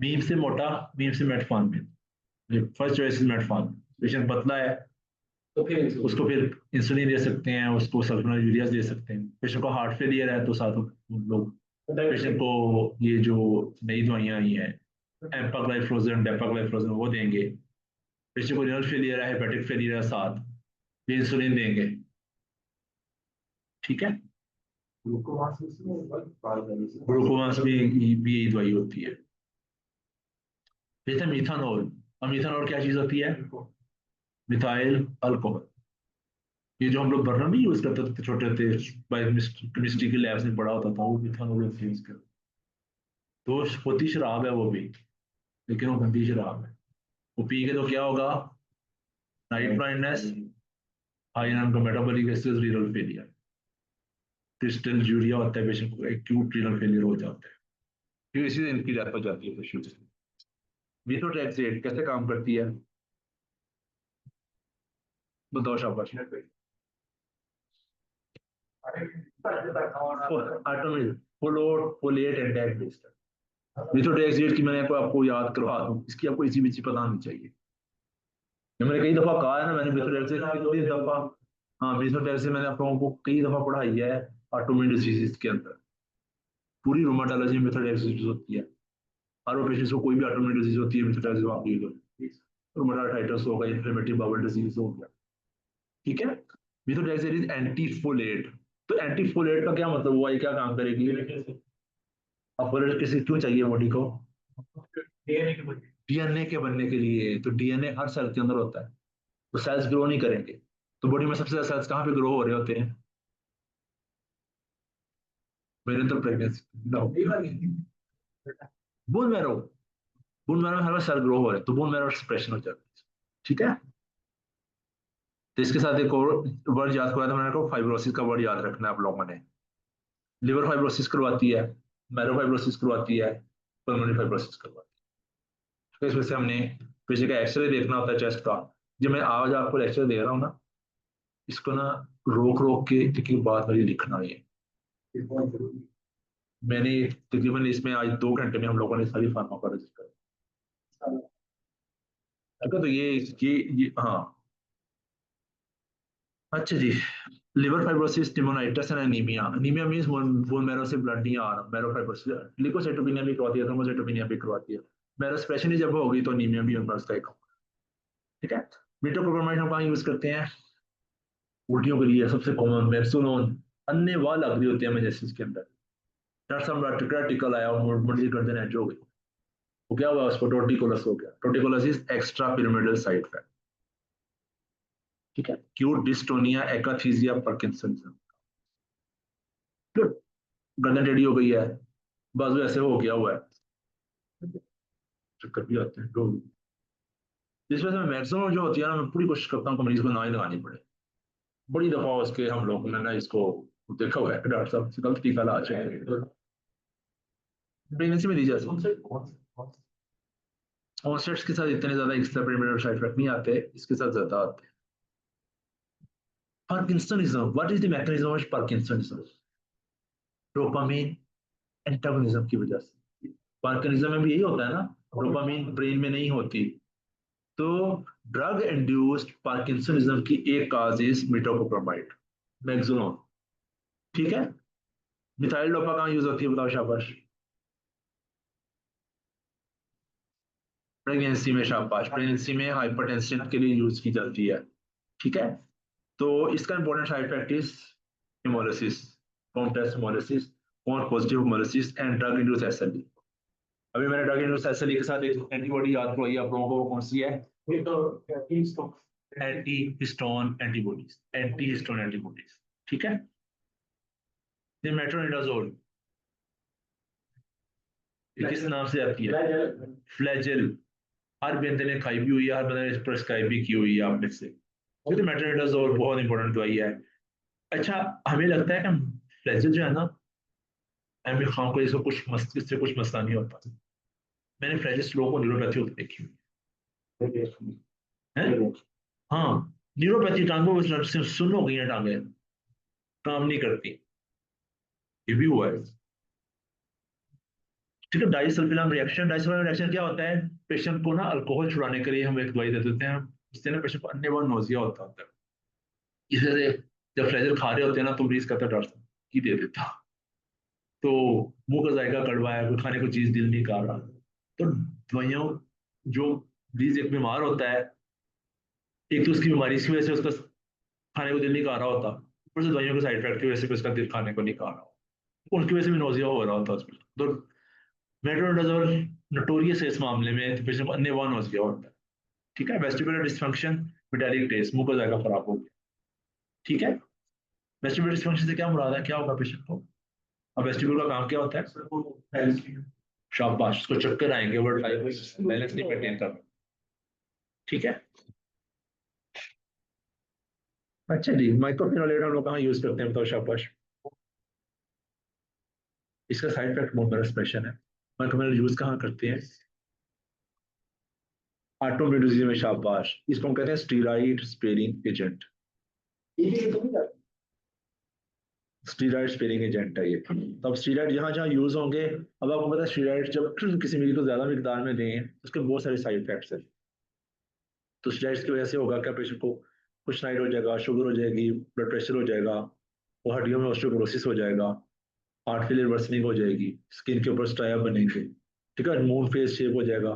मीम से मोटा, मीम से metformin, first choice is metformin. Patient पतला है तो फिर उसको फिर इंसुलिन दे सकते हैं, उसको सल्फोनाइल यूरिया दे सकते हैं। पेशेंट को हार्ट फेलियर है तो साथ लोग पेशेंट को ये जो नई दवाइयां आई हैं, एम्पाग्लाइफ्लोजन, डेपाग्लाइफ्लोजन, वो देंगे। पेशेंट को रिनल फेलियर है, हेपेटिक फेलियर है, साथ भी इंसुलिन देंगे। ठीक है, ग्लूकोमास भी यही दवाई होती है। जैसे मिथानॉल, और मिथानॉल क्या चीज होती है? Methyl alcohol. ये जो हम लोग बर्नर नहीं यूज करते थे छोटे थे, केमिस्ट्री की लैब्स में पढ़ा होता था, वो मिथानॉल यूज कर। तो होती शराब है वो भी, लेकिन वो गंदी शराब है। वो पी के तो क्या होगा? Night blindness, high metabolic acid, renal failure, crystal urea होता है, पेशेंट को एक्यूट रीनल फेलियर हो जाता है, फिर इसी दिन इनकी डेथ हो जाती है पेशेंट। मीथोट्रेक्सेट कैसे काम करती है बताओ शाबाश। आटोमिल, फोलेट एंड टैग बेस्ड। मीथोट्रेक्सेट की मैंने आपको याद करवा दूं, इसकी आपको इसी बीच पता नहीं चाहिए। ये मैंने कई दफा कहा है ना, मैंने मीथोट्रेक्सेट कितनी दफा, हाँ मीथोट्रेक्सेट मैंने आप लोगों को कई दफा पढ़ाई है ऑटोमिल डिजीज के अंदर। पूरी रोमाटोलॉजी में मीथोट्रेक्सेट होती है। हर वो पेशेंट्स को कोई भी ऑटोमिल डिजीज होती है, मीथोट्रेक्सेट आप यूज करो। रोमाटाइटिस हो गया, इन्फ्लेमेटरी बाउल डिजीज हो गया। ठीक है, मीथोट्रेक्सेट इज एंटीफोलेट। तो एंटीफोलेट का क्या मतलब हुआ, ये क्या काम करेगी? अब फोलेट किसी क्यों चाहिए बॉडी को? डीएनए के बनने के लिए। तो डीएनए हर सेल के अंदर होता है, तो सेल्स ग्रो नहीं करेंगे। तो बॉडी में सबसे ज्यादा सेल्स कहाँ पे ग्रो हो रहे होते हैं? मेरे तो pregnancy, bone marrow, bone marrow में हर सेल ग्रो हो रहे हैं, तो बोन मैरो एक्सप्रेशन हो जाती है। ठीक है, तो इसके साथ एक और वर्ड याद करवाया था मैंने को, फाइब्रोसिस का वर्ड याद रखना है आप लोगों ने। लिवर फाइब्रोसिस करवाती है, मैरो फाइब्रोसिस करवाती है, पल्मोनरी फाइब्रोसिस करवाती है। तो इसमें से हमने किसी का एक्सरे देखना होता है चेस्ट का। जो मैं आज आपको लेक्चर दे रहा हूँ ना, इसको ना रोक रोक के एक बात वाली लिखना है। मैंने तकरीबन इसमें आज 2 घंटे में हम लोगों ने सारी फार्माकोलॉजी कर, ठीक है, तो ये हाँ। अच्छा जी, liver fibrosis, pneumonitis and anaemia. Anaemia means bone marrow से ब्लड नहीं आ रहा, मैरो फाइब्रोसिस। लिकोसाइटोपिनिया भी करवाती है, थ्रोम्बोसाइटोपिनिया भी करवाती है। मैरो स्पेशल ही जब होगी तो एनीमिया भी उनका उसका एक होगा। ठीक है। मीटोक्लोप्रामाइड हम कहाँ यूज करते हैं? उल्टियों के लिए सबसे कॉमन मेप्सोलोन। अन्य वाल लग रही होती है मेनिसेस के अंदर। डॉक्टर साहब टिकल आया और मुंडी गर्दन एज हो गई, वो क्या हुआ उसको? टोर्टिकोलस हो गया। Torticollis is extrapyramidal side effect. ठीक है। Acute dystonia, akathisia, parkinsonism. गर्दन टेढ़ी हो गई है, बाजू ऐसे हो गया हुआ है, चक्कर भी आते हैं लोग। जिस वजह से मैक्सिमम जो होती है ना, मैं पूरी कोशिश करता हूँ कि मरीज को ना ही लगानी पड़े। बड़ी दफा उसके हम लोग ने ना इसको देखा हुआ है कि डॉक्टर साहब गलत टीका ला चाहिए, प्रेगनेंसी में दी जा सकती है। ऑनसेट्स के साथ इतने ज्यादा एक्स्ट्रा पिरामिडल साइड इफेक्ट नहीं आते, इसके साथ ज्यादा आते हैं। Parkinsonism, what is the mechanism of parkinsonism? Dopamine antagonism की वजह से। पार्किंसनिज्म में भी यही होता है ना, डोपामिन ब्रेन में नहीं होती। तो ड्रग इंड्यूस्ड पार्किंसनिज्म की एक काज इज मिटोक्लोप्रामाइड, मैक्सोलोन। ठीक है। मिथाइल डोपा कहाँ यूज होती है बताओ शाबाश? प्रेगनेंसी में शाबाश, प्रेगनेंसी में हाइपरटेंशन के लिए यूज की जाती है। ठीक है। तो इसका important side effect is haemolysis, complex haemolysis और positive haemolysis and drug induced SLE. अभी मैंने ड्रग इंड्यूस एसएलई के साथ एक एंटीबॉडी याद करवाई आप लोगों को, वो कौन सी है? Anti histone antibodies, anti histone antibodies. ठीक है। ये मेट्रोनिडाजोल, ये किस नाम से आती है? फ्लैजेल। हर बंदे ने खाई भी हुई है, हर बंदे ने प्रेस्क्राइब भी की हुई है आप में से। तो मेट्रोनिडाजोल बहुत इंपॉर्टेंट दवाई है। अच्छा, हमें लगता है कि फ्लैजेल जो है ना, एमडी खान को इसको कुछ इससे कुछ मसला नहीं होता। मैंने फ्लैजेल लोगों को न्यूरोपैथी होती देखी हुई है। हाँ, न्यूरोपैथी टांगों में सुन हो गई है, टांगे काम नहीं करती, ये भी हुआ है। ठीक है। डाइसल्फिलाम रिएक्शन, डाइसल्फिलाम रिएक्शन क्या होता है? पेशेंट को ना अल्कोहल छुड़ाने के लिए हम एक दवाई दे देते हैं, इससे ना पेशेंट को अन्य बहुत नोजिया होता है। इसलिए जब फ्लैजल खा रहे होते हैं ना, तो मरीज कहता है डॉक्टर साहब की दे देता, तो मुंह का जायका कड़वा है, कोई खाने को चीज दिल नहीं कर रहा। तो दवाइयों, जो मरीज एक बीमार होता है, एक तो उसकी बीमारी की वजह से उसका खाने को दिल नहीं कर रहा होता, ऊपर से दवाइयों के साइड इफेक्ट की वजह से उसका दिल खाने को नहीं कर रहा, उनकी वजह से भी नोजिया हो रहा होता है उसमें। तो मेट्रोनिडाजोल नोटोरियस है इस मामले में, तो पेशेंट को अन्य बहुत नोजिया होता है। ठीक है। वेस्टिबुलर डिस्फंक्शन, मेटालिक टेस्ट, मुंह का जायका खराब हो गया। ठीक है। वेस्टिबुलर डिस्फंक्शन से क्या मुराद है, क्या होगा पेशेंट को? अब वेस्टिबुल का काम क्या होता है? शाबाश, उसको चक्कर आएंगे, वर्ड लाइफ बैलेंस नहीं मेंटेन कर। ठीक है। अच्छा जी, माइक्रोफिनोलेट हम लोग कहाँ यूज करते हैं बताओ शाबाश? इसका साइड इफेक्ट बहुत बड़ा स्पेशल है। माइक्रोफिनोलेट यूज कहाँ करते हैं? ऑटोमेटिज्म में शाबाश, इसको हम कहते हैं steroid sparing agent. Steroid sparing agent है ये। तो अब स्टीरॉइड जहाँ जहाँ यूज होंगे, अब आपको पता है स्टीरॉइड जब किसी मरीज को ज्यादा मिकदार में दें, उसके बहुत सारे साइड इफेक्ट्स हैं। तो स्टेरॉइड्स की वजह से होगा क्या, पेशेंट को कुछ नाइट हो जाएगा, शुगर हो जाएगी, ब्लड प्रेशर हो जाएगा, वो हड्डियों में ऑस्टियोपोरोसिस हो जाएगा, हार्ट फेलियर वर्सनिंग हो जाएगी, स्किन के ऊपर स्ट्राइप बनेंगे। ठीक है। मून फेस शेप हो जाएगा,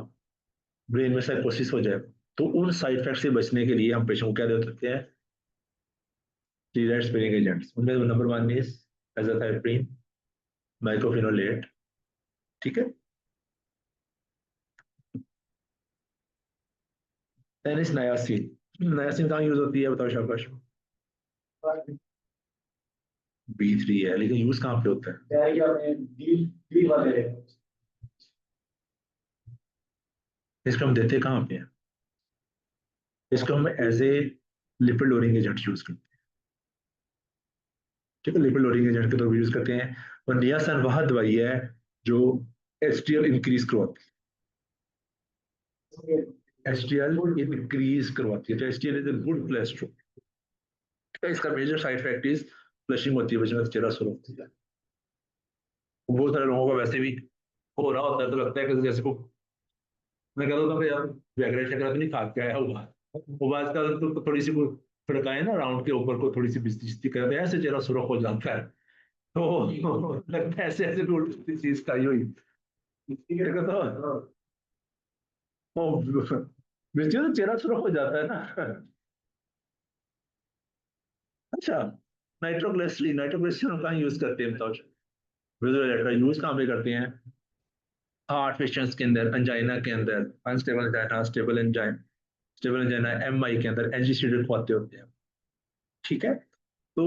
ब्रेन में साइकोसिस हो जाएगा। तो उन साइड इफेक्ट से बचने के लिए हम पेशेंट को क्या दे सकते हैं? Steroid sparing agents. उनमें नंबर 1 इज एजाथाइप्रिन, माइक्रोफिनोलेट। ठीक है। Then is नायासिन। नायासिन कहाँ यूज होती है बताओ शाबाश? B3 है, लेकिन यूज कहाँ पे होता है? इसको हम देते कहाँ पे हैं? इसको हम as a lipid lowering agent use करते हैं। ठीक है। लिपिड लोअरिंग एजेंट के तौर पर यूज करते हैं। और नियासन वह दवाई है जो एचडीएल इंक्रीज करवाती है, एचडीएल इंक्रीज करवाती है। तो HDL is a good cholesterol. तो इसका major side effect is flushing होती है, बचने चेहरा सुर होती है। बहुत सारे लोगों को वैसे भी हो रहा होता है, तो लगता है कि जैसे को मैं कहता हूँ कि यार वैगरेट शगैरह तो नहीं खा के आया हुआ, वो आजकल तो थोड़ी सी खड़काए ना राउंड के ऊपर को थोड़ी सी बिस्ती बिस्ती करते हैं, ऐसे चेहरा सुर्ख हो जाता है। तो लगता है ऐसे ऐसे भी उल्टी चीज खाई हुई। देखो तो वो बिस्ती तो चेहरा सुर्ख हो जाता है ना। अच्छा, नाइट्रोग्लिसरीन हम कहाँ यूज करते हैं बताओ? विजुअल यूज कहाँ पे करते हैं? हार्ट पेशेंट्स के अंदर, अंजाइना के अंदर, unstable angina, stable angina, MI के अंदर एनजी खुआते होते हैं। ठीक है। तो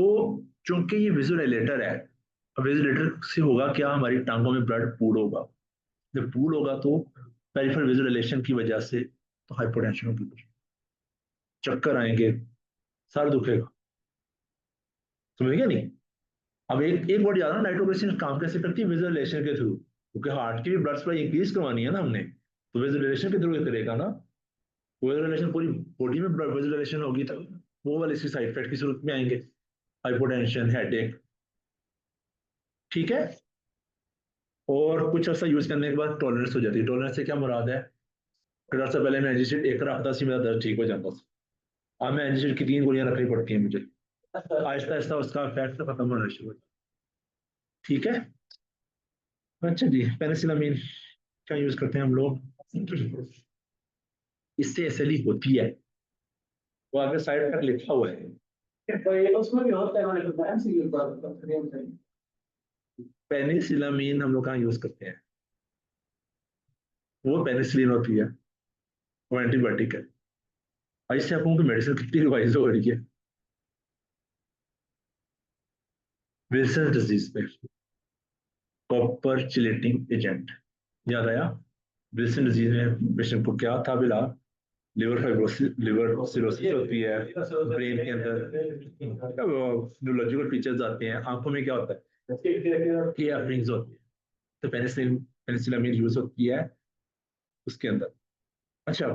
चूंकि ये विजुअलेटर है, विजुअलेटर से होगा क्या, हमारी टांगों में ब्लड पूल होगा। जब पूल होगा तो पेरिफेरल विजुअलाइजेशन की वजह से तो हाइपोटेंशन होगी, चक्कर आएंगे, सर दुखेगा। समझ गया नहीं? अब एक वर्ड याद है, नाइट्रोग्लिसरीन काम कैसे करती है? विजुअलाइजेशन के थ्रू, क्योंकि हार्ट की भी ब्लड सप्लाई इंक्रीज करवानी है ना हमने, तो विजुअलाइजेशन के थ्रू करेगा ना। विजुअलाइजेशन पूरी बॉडी में ब्लड विजुअलाइजेशन होगी तो वो वाले इसकी साइड इफेक्ट की सूरत में आएंगे, हाइपोटेंशन, हेडेक। ठीक है। और कुछ अर्सा यूज करने के बाद टॉलरेंस हो जाती है। टॉलरेंस से क्या मुराद है? फिर अर्सा पहले मैं एंजीसिड एक रखता सी, मेरा दर्द ठीक हो जाता था। अब मैं एंजीसिड की 3 गोलियां रखनी पड़ती हैं मुझे, आहिस्ता आहिस्ता उसका इफेक्ट खत्म होना शुरू हो जाता है। ठीक है। अच्छा जी, पेनिसिलामिन क्या यूज करते हैं हम लोग? इससे एसएलई होती है, वो आगे साइड पर लिखा हुआ है। तो ये उसमें भी होता है, मैंने बताया सी ये बात। पेनिसिलामिन हम लोग कहाँ यूज करते हैं? वो पेनिसिलिन होती है, वो एंटीबायोटिक है। इससे आप लोगों की मेडिसिन कितनी रिवाइज हो रही है। विल्सन डिजीज पे कॉपर चिलेटिंग एजेंट याद आया? विल्सन डिजीज में पेशेंट को क्या था बिला? लिवर फाइब्रोसिस, लिवर सिरोसिस होती है, ब्रेन के अंदर न्यूरोलॉजिकल फीचर्स आते हैं, आंखों में क्या होता है, टीयर रिंग्स होती है। तो पेनिसिलिन, पेनिसिलामिन यूज होती है उसके अंदर। अच्छा,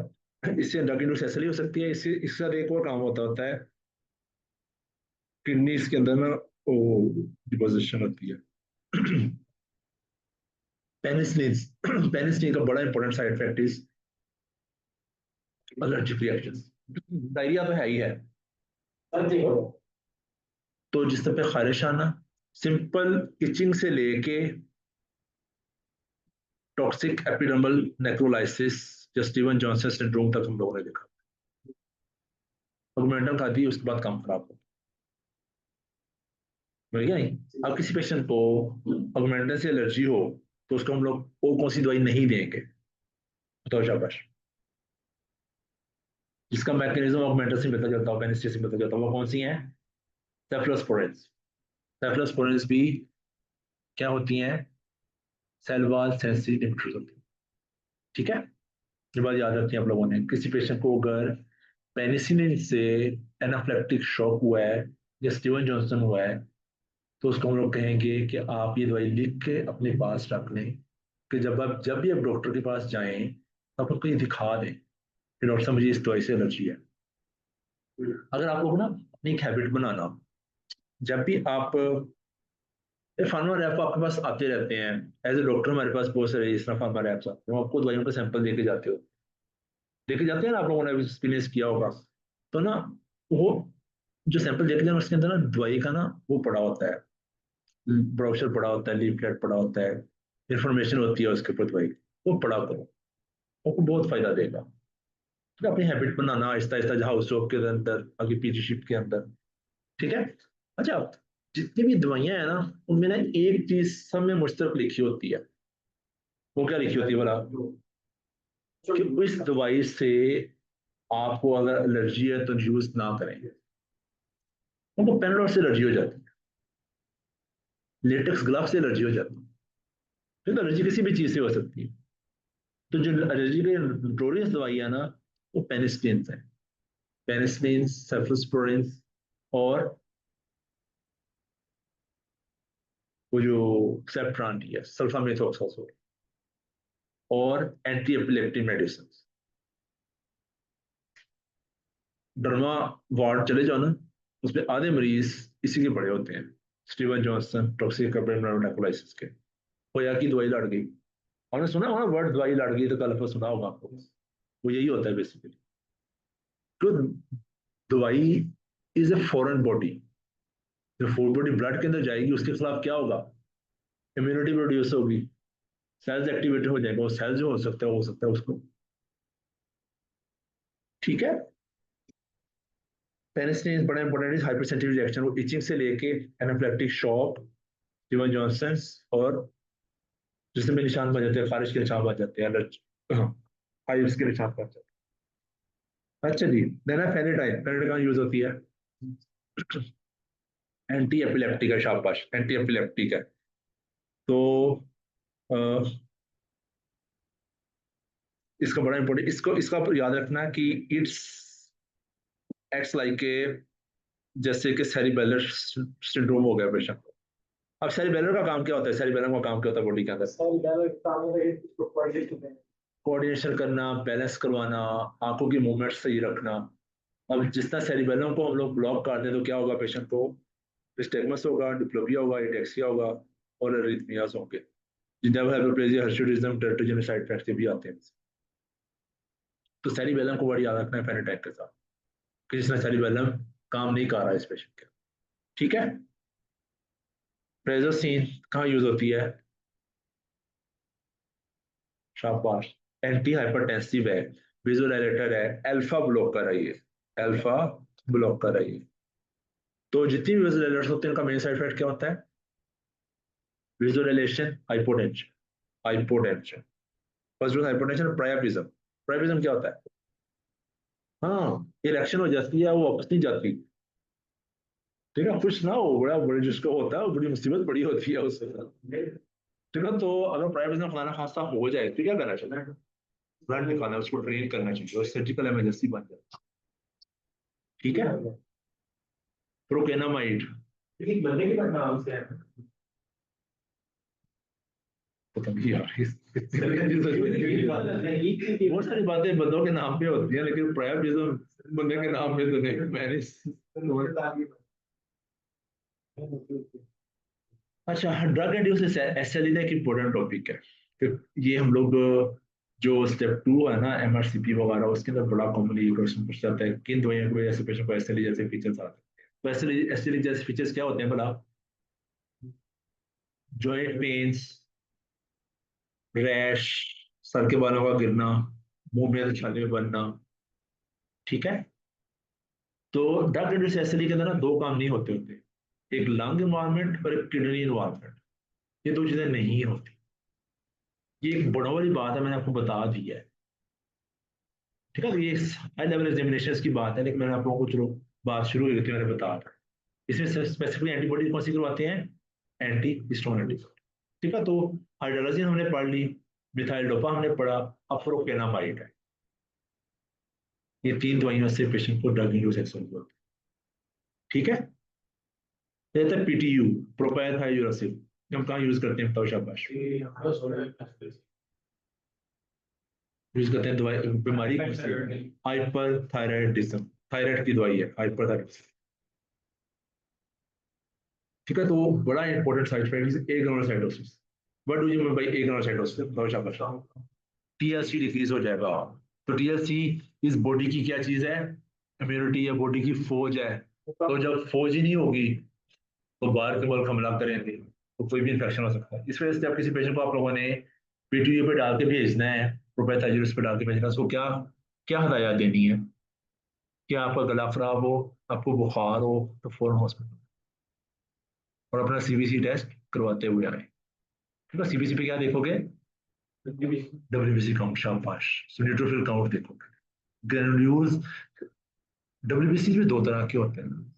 इससे ड्रग इंड्यूस ऐसे हो सकती है। इससे इसका एक और काम होता है, किडनीज के अंदर ना वो डिपोजिशन होती है। पेनिसिलिन पेनिसिलिन का बड़ा important side effect is allergic reaction. Diarrhoea तो है ही है, तो जिस पे खारिश आना, सिंपल इचिंग से लेके टॉक्सिक एपिडर्मल नेक्रोलाइसिस या स्टीवन जॉनसन सिंड्रोम तक हम लोगों ने देखा। ऑगमेंटम खाती है उसके बाद काम खराब हो, मिल गया नहीं? अब किसी पेशेंट को ऑगमेंटम से एलर्जी हो तो उसको हम लोग वो कौन सी दवाई नहीं देंगे? बताओ शाबाश। जिसका मैकेनिज्म ऑगमेंटम से पता चलता हो, पेनिसिलिन से पता चलता हो, वो कौन सी है? सेफ्लोस्पोरिन्स। सेफ्लोस्पोरिन्स भी क्या होती हैं? सेल वॉल सेंसिटिव इन्हिबिटर्स होती हैं। ठीक है। ये बात याद रखनी है आप लोगों ने। किसी पेशेंट को अगर पेनिसिलिन से एनाफ्लेक्टिक शॉक हुआ है या स्टीवन जॉनसन हुआ है, तो उसको हम लोग कहेंगे कि आप ये दवाई लिख के अपने पास रख लें, कि जब भी आप डॉक्टर के पास जाएं तो आप उनको ये दिखा दें कि डॉक्टर साहब मुझे इस दवाई से एलर्जी है। अगर आप लोग ना अपनी एक हैबिट बनाना, जब भी आप फार्मा रैप आपके पास आते रहते हैं, एज ए डॉक्टर हमारे पास बहुत सारे इस तरह फार्मा रैप्स आते हैं, आपको दवाइयों का सैंपल देके जाते हो, देखे जाते हैं ना, आप लोगों ने एक्सपीरियंस किया होगा। तो ना वो जो सैंपल देखे जाना उसके अंदर ना दवाई का ना वो पड़ा होता है, ब्रोशर पड़ा होता है, लीफलेट पड़ा होता है, इंफॉर्मेशन होती है उसके ऊपर दवाई, वो पढ़ा करो, आपको बहुत फायदा देगा। तो अपनी हैबिट बनाना आहिस्ता आहिस्ता हाउस जॉब के अंदर, आगे पीजी शिफ्ट के अंदर। ठीक है। अच्छा, जितनी भी दवाइयां है ना, उनमें ना एक चीज सब में मुश्तरक लिखी होती है। वो क्या लिखी होती है बोला? कि इस दवाई से आपको अगर एलर्जी है तो यूज ना करें। उनको पेनाडोल से एलर्जी हो जाती है, लेटेक्स ग्लव से एलर्जी हो जाती है, फिर एलर्जी किसी भी चीज से हो सकती है। तो जो एलर्जी के नोटोरियस दवाई है ना, वो पेनिसिलिन है। पेनिसिलिन, सेफ्लोस्पोरिन, और वो जो सेप्ट्रान है, सल्फामेथोक्साजोल, और anti epileptic medicine. Derma ward चले जाओ ना, उसमें आधे मरीज इसी के पड़े होते हैं, स्टीवन जॉनसन टॉक्सिक नेक्रोलाइसिस के। होया की दवाई लड़ गई, आपने सुना होगा वर्ड दवाई लड़ गई, तो कल सुना होगा आपको। वो यही होता है बेसिकली। तो दवाई इज ए फॉरेन बॉडी। जो फॉरेन बॉडी ब्लड के अंदर जाएगी उसके खिलाफ क्या होगा, इम्यूनिटी प्रोड्यूस होगी, सेल्स एक्टिवेटेड हो जाएगा, वो सेल्स जो हो सकता है उसको। ठीक है, पेनिसिलिन बड़ा इंपॉर्टेंट है, हाइपर सेंसिटिव रिएक्शन, वो इचिंग से लेके एनाफिलैक्टिक शॉक, स्टीवन जॉनसन, और जिसमें निशान बन जाते हैं, खारिश के निशान बन जाते हैं, हाइव्स के निशान बन जाते हैं। अच्छा जी, देना फेनिटाइन, फेनिटाइन कहाँ यूज होती है, एंटी एपिलेप्टिक है, शाबाश, एंटी एपिलेप्टिक है। तो अ, इसका बड़ा इंपॉर्टेंट, इसको इसका याद रखना है कि इट्स एक्ट्स लाइक ए, जैसे कि सेरिबेलर सिंड्रोम हो गया पेशेंट को। अब सेरिबेलर का काम क्या होता है, सेरिबेलम का काम क्या होता है बॉडी के अंदर, कोऑर्डिनेशन करना, बैलेंस करवाना, आंखों की मूवमेंट सही रखना। अब जिस तरह सेरिबेलम को हम लोग ब्लॉक कर दें तो क्या होगा, पेशेंट को स्टेगमस होगा, डिप्लोपिया होगा, एटेक्सिया होगा, और एरिथमियास होंगे, जिन्हें हाइपोप्लेजिया, हिर्सुटिज्म, टेट्रोजेनिक साइड इफेक्ट्स भी आते हैं। तो सेरिबेलम को बड़ी याद रखना है फेनोटाइप के साथ, कि जिसमें सेरिबेलम काम नहीं कर रहा है इस पेशेंट के। ठीक है, प्रेजोसिन कहाँ यूज होती है, शाबाश, एंटी हाइपरटेंसिव है, विजुअलाइजेटर है, अल्फा ब्लॉकर है ये, अल्फा ब्लॉकर है ये। तो जितनी भी विजुअलाइजर्स होते हैं उनका मेन साइड इफेक्ट क्या होता है, visualization, hypotension, hypotension, first hypotension, priapism. Priapism क्या होता है, हाँ, इरेक्शन हो जाती है, वो वापस नहीं जाती। ठीक है, कुछ ना हो, बड़ा बड़ी जिसको होता है बड़ी मुसीबत बड़ी होती है उससे। ठीक है, तो अगर प्राइवेट में खाना खासा हो जाए तो क्या करना चाहिए, ब्लड निकालना है, उसको ड्रेन करना चाहिए, और सर्जिकल इमरजेंसी बन जाए। ठीक है, प्रोकेनामाइड, बनने के नाम से पता नहीं यार, बहुत सारी बातें बंदों के नाम पे होती है, लेकिन प्राइवेटिज्म बंदे के नाम पे तो नहीं। मैंने अच्छा, ड्रग एंड एसएलई एक इम्पोर्टेंट टॉपिक है, कि ये हम लोग जो स्टेप 2 है ना, एमआरसीपी वगैरह, उसके अंदर बड़ा कॉमनली क्वेश्चन पूछ जाता है, किन दवाइयों को ऐसे पेशेंट को एसएलई जैसे फीचर्स आते हैं। तो एसएलई जैसे फीचर्स क्या होते हैं भला, जॉइंट पेन्स, रैश, सर के बालों का गिरना, मुंह में छाले में बनना। ठीक है, तो ड्रग एंड एसएलई के अंदर ना दो काम नहीं होते होते, एक लंग इन्वायरमेंट और एक किडनी इन्वायरमेंट, ये दो चीजें नहीं होती। ये एक बड़ा वाली बात है, मैंने आपको बता दी है। ठीक है, तो ये हाई लेवल एग्जामिनेशन की बात है, लेकिन मैंने आप लोगों को चलो बात शुरू हुई थी, मैंने बताया था। इसमें स्पेसिफिकली एंटीबॉडी कौन सी करवाते हैं, एंटी हिस्टोन एंटीबॉडी। ठीक है, तो हाइड्रोलाजिन हमने पढ़ ली, मिथाइल डोपा हमने पढ़ा, अब प्रोपेनामाइड है। ये तीन दवाइयों से पेशेंट को ड्रग इंड्यूस एक्सपोजर होता है। ठीक है, ये था पीटीयू, प्रोपाइल थायोरेसिन, हम कहाँ यूज करते हैं, बताओ शाबाश, यूज करते हैं दवाई, बीमारी हाइपर थायराइडिज्म, थायराइड की दवाई है हाइपर थायराइडिज्म। ठीक है, तो बड़ा important side effect agranulocytosis. What do you mean by agranulocytosis, बताओ शाबाश। टीएलसी डिक्रीज हो जाएगा। तो टीएलसी इस बॉडी की क्या चीज है, इम्यूनिटी या बॉडी की फौज है। तो जब फौज ही नहीं होगी तो बाहर के मुल्क हमला करेंगे, तो कोई भी इन्फेक्शन हो सकता है। इस वजह से जब किसी पेशेंट को आप लोगों ने पीटीयू पे डाल के भेजना है, प्रोपेथाइजिस पे डाल के भेजना है, उसको क्या क्या हदायत देनी है, कि आपका गला खराब हो, आपको बुखार हो, तो फौरन हॉस्पिटल और अपना सीबीसी टेस्ट करवाते हुए आए। ठीक है, सीबीसी पे क्या देखोगे, डब्ल्यूबीसी काउंट, शाबाश, न्यूट्रोफिल काउंट देखोगे। ग्रेन्यूल्स, डब्ल्यूबीसी में दो तरह के होते हैं,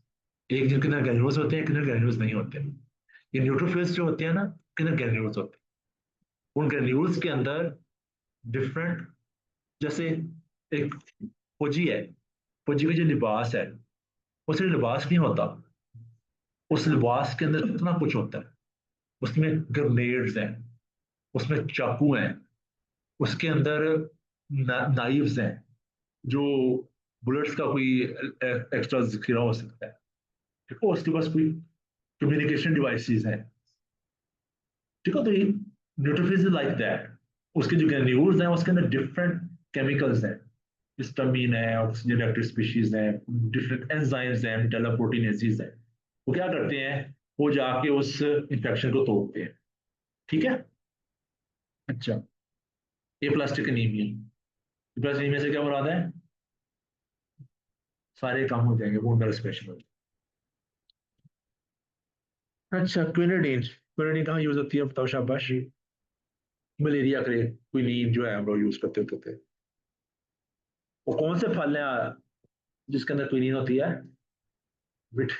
एक जिनके अंदर ग्रेन्यूल्स होते हैं, एक अंदर ग्रेन्यूल्स नहीं होते। ये न्यूट्रोफिल्स जो होते हैं ना, के अंदर ग्रेन्यूल्स होते हैं। उन ग्रेन्यूल्स के अंदर डिफरेंट, जैसे एक फौजी है, फौजी का जो लिबास है, वो सिर्फ लिबास नहीं होता, उस लिबास के अंदर इतना कुछ होता है। उसमें ग्रेनेड्स हैं, उसमें चाकू हैं, उसके अंदर नाइफ्स हैं, जो बुलेट्स का कोई एक्स्ट्रा जखीरा हो सकता है। ठीक है, उसके पास कोई कम्युनिकेशन डिवाइसेस हैं। ठीक है, तो ये न्यूट्रोफिल्स लाइक दैट, उसके जो ग्रेन्यूल्स हैं उसके अंदर डिफरेंट केमिकल्स हैं। हिस्टामिन है, ऑक्सीजन एक्टिव स्पीशीज है, डिफरेंट एंजाइम्स हैं, मेटालोप्रोटीनेसेस है, वो क्या करते हैं, वो जाके उस इंफेक्शन को तोड़ते हैं। ठीक है। अच्छा, एप्लास्टिक एनीमिया, एप्लास्टिक एनीमिया से क्या मुराद है, सारे काम हो जाएंगे, वो नर्व स्पेशल हो। अच्छा, क्विनाडीन, क्विनाडीन कहाँ यूज होती है बताओ, शाबाश। मलेरिया के लिए क्विनीन जो है हम लोग यूज करते होते थे। वो कौन से फल है जिसके अंदर क्विनीन होती है, विट,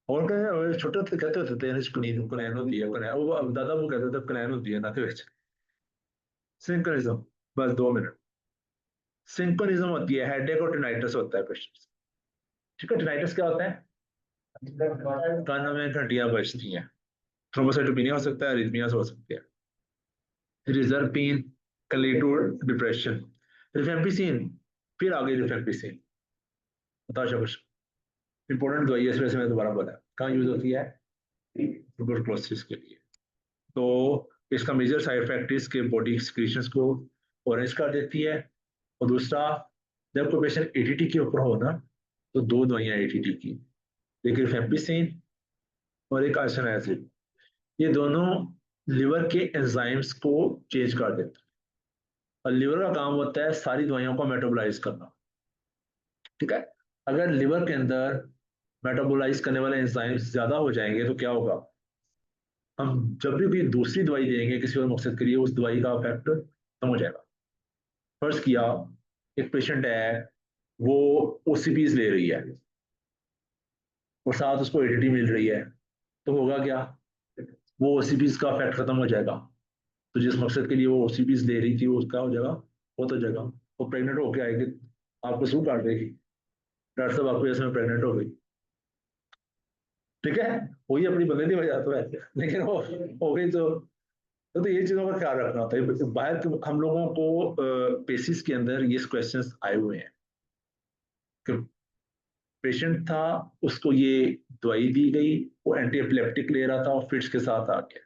और क्या छोटे होते कहते होते थे क्विनीन, क्विनाइन होती है, क्विनाइन, वो दादा वो कहते थे क्विनाइन होती है ना, तो सिंक्रोनिज्म, बस 2 मिनट। सिंक्रोनिज्म होती है, हेडेक और टिनाइटस होता है पेशेंट। ठीक है, टिनाइटस क्या होता है, कानों में घंटियां बजती हैं, थ्रोम्बोसाइटोपेनिया हो सकता है, अरिथमियास हो सकती है। रिजर्पिन, कलेटो, डिप्रेशन, रिफेम्पिसिन, फिर आगे रिफेम्पिसिन, बताओ शाबाश। इंपॉर्टेंट दवाई है, इस वजह से मैं दोबारा बोला, कहाँ यूज होती है, ट्यूबरकुलोसिस के लिए। तो इसका मेजर साइड इफेक्ट इसके बॉडी सिक्रीशंस को ऑरेंज कर देती है। और दूसरा, जब कोई पेशेंट एटीटी के ऊपर हो ना, तो 2 दवाइयां एटीटी की, एक रिफेम्पिसिन और एक आइसोनाइजिन, ये दोनों लिवर के एंजाइम्स को चेंज कर देते हैं, और लिवर का काम होता है सारी दवाइयों को मेटाबोलाइज करना। ठीक है। अगर लिवर के अंदर मेटाबोलाइज करने वाले एंजाइम्स ज्यादा हो जाएंगे तो क्या होगा, हम जब भी कोई दूसरी दवाई देंगे किसी और मकसद के लिए, उस दवाई का इफेक्ट कम हो जाएगा। फर्ज किया, एक पेशेंट है, वो ओसीपीज ले रही है और साथ उसको एटीटी मिल रही है, तो होगा क्या, वो ओसीपीज का इफेक्ट खत्म हो जाएगा। तो जिस मकसद के लिए वो ओसीपीज ले रही थी वो उसका हो जाएगा, बहुत हो जाएगा। वो प्रेग्नेंट होके आएगी, आपको सू काट देगी, डॉक्टर साहब आपको इसमें प्रेग्नेंट हो गई। ठीक है, वही अपनी बंदे नहीं बजा तो है, लेकिन वो हो गई तो ये चीजों का ख्याल रखना होता है। बाहर हम लोगों को पेसिस के अंदर ये क्वेश्चंस आए हुए हैं कि पेशेंट था, उसको ये दवाई दी गई, वो एंटी एपिलेप्टिक ले रहा था और फिट्स के साथ आ गया,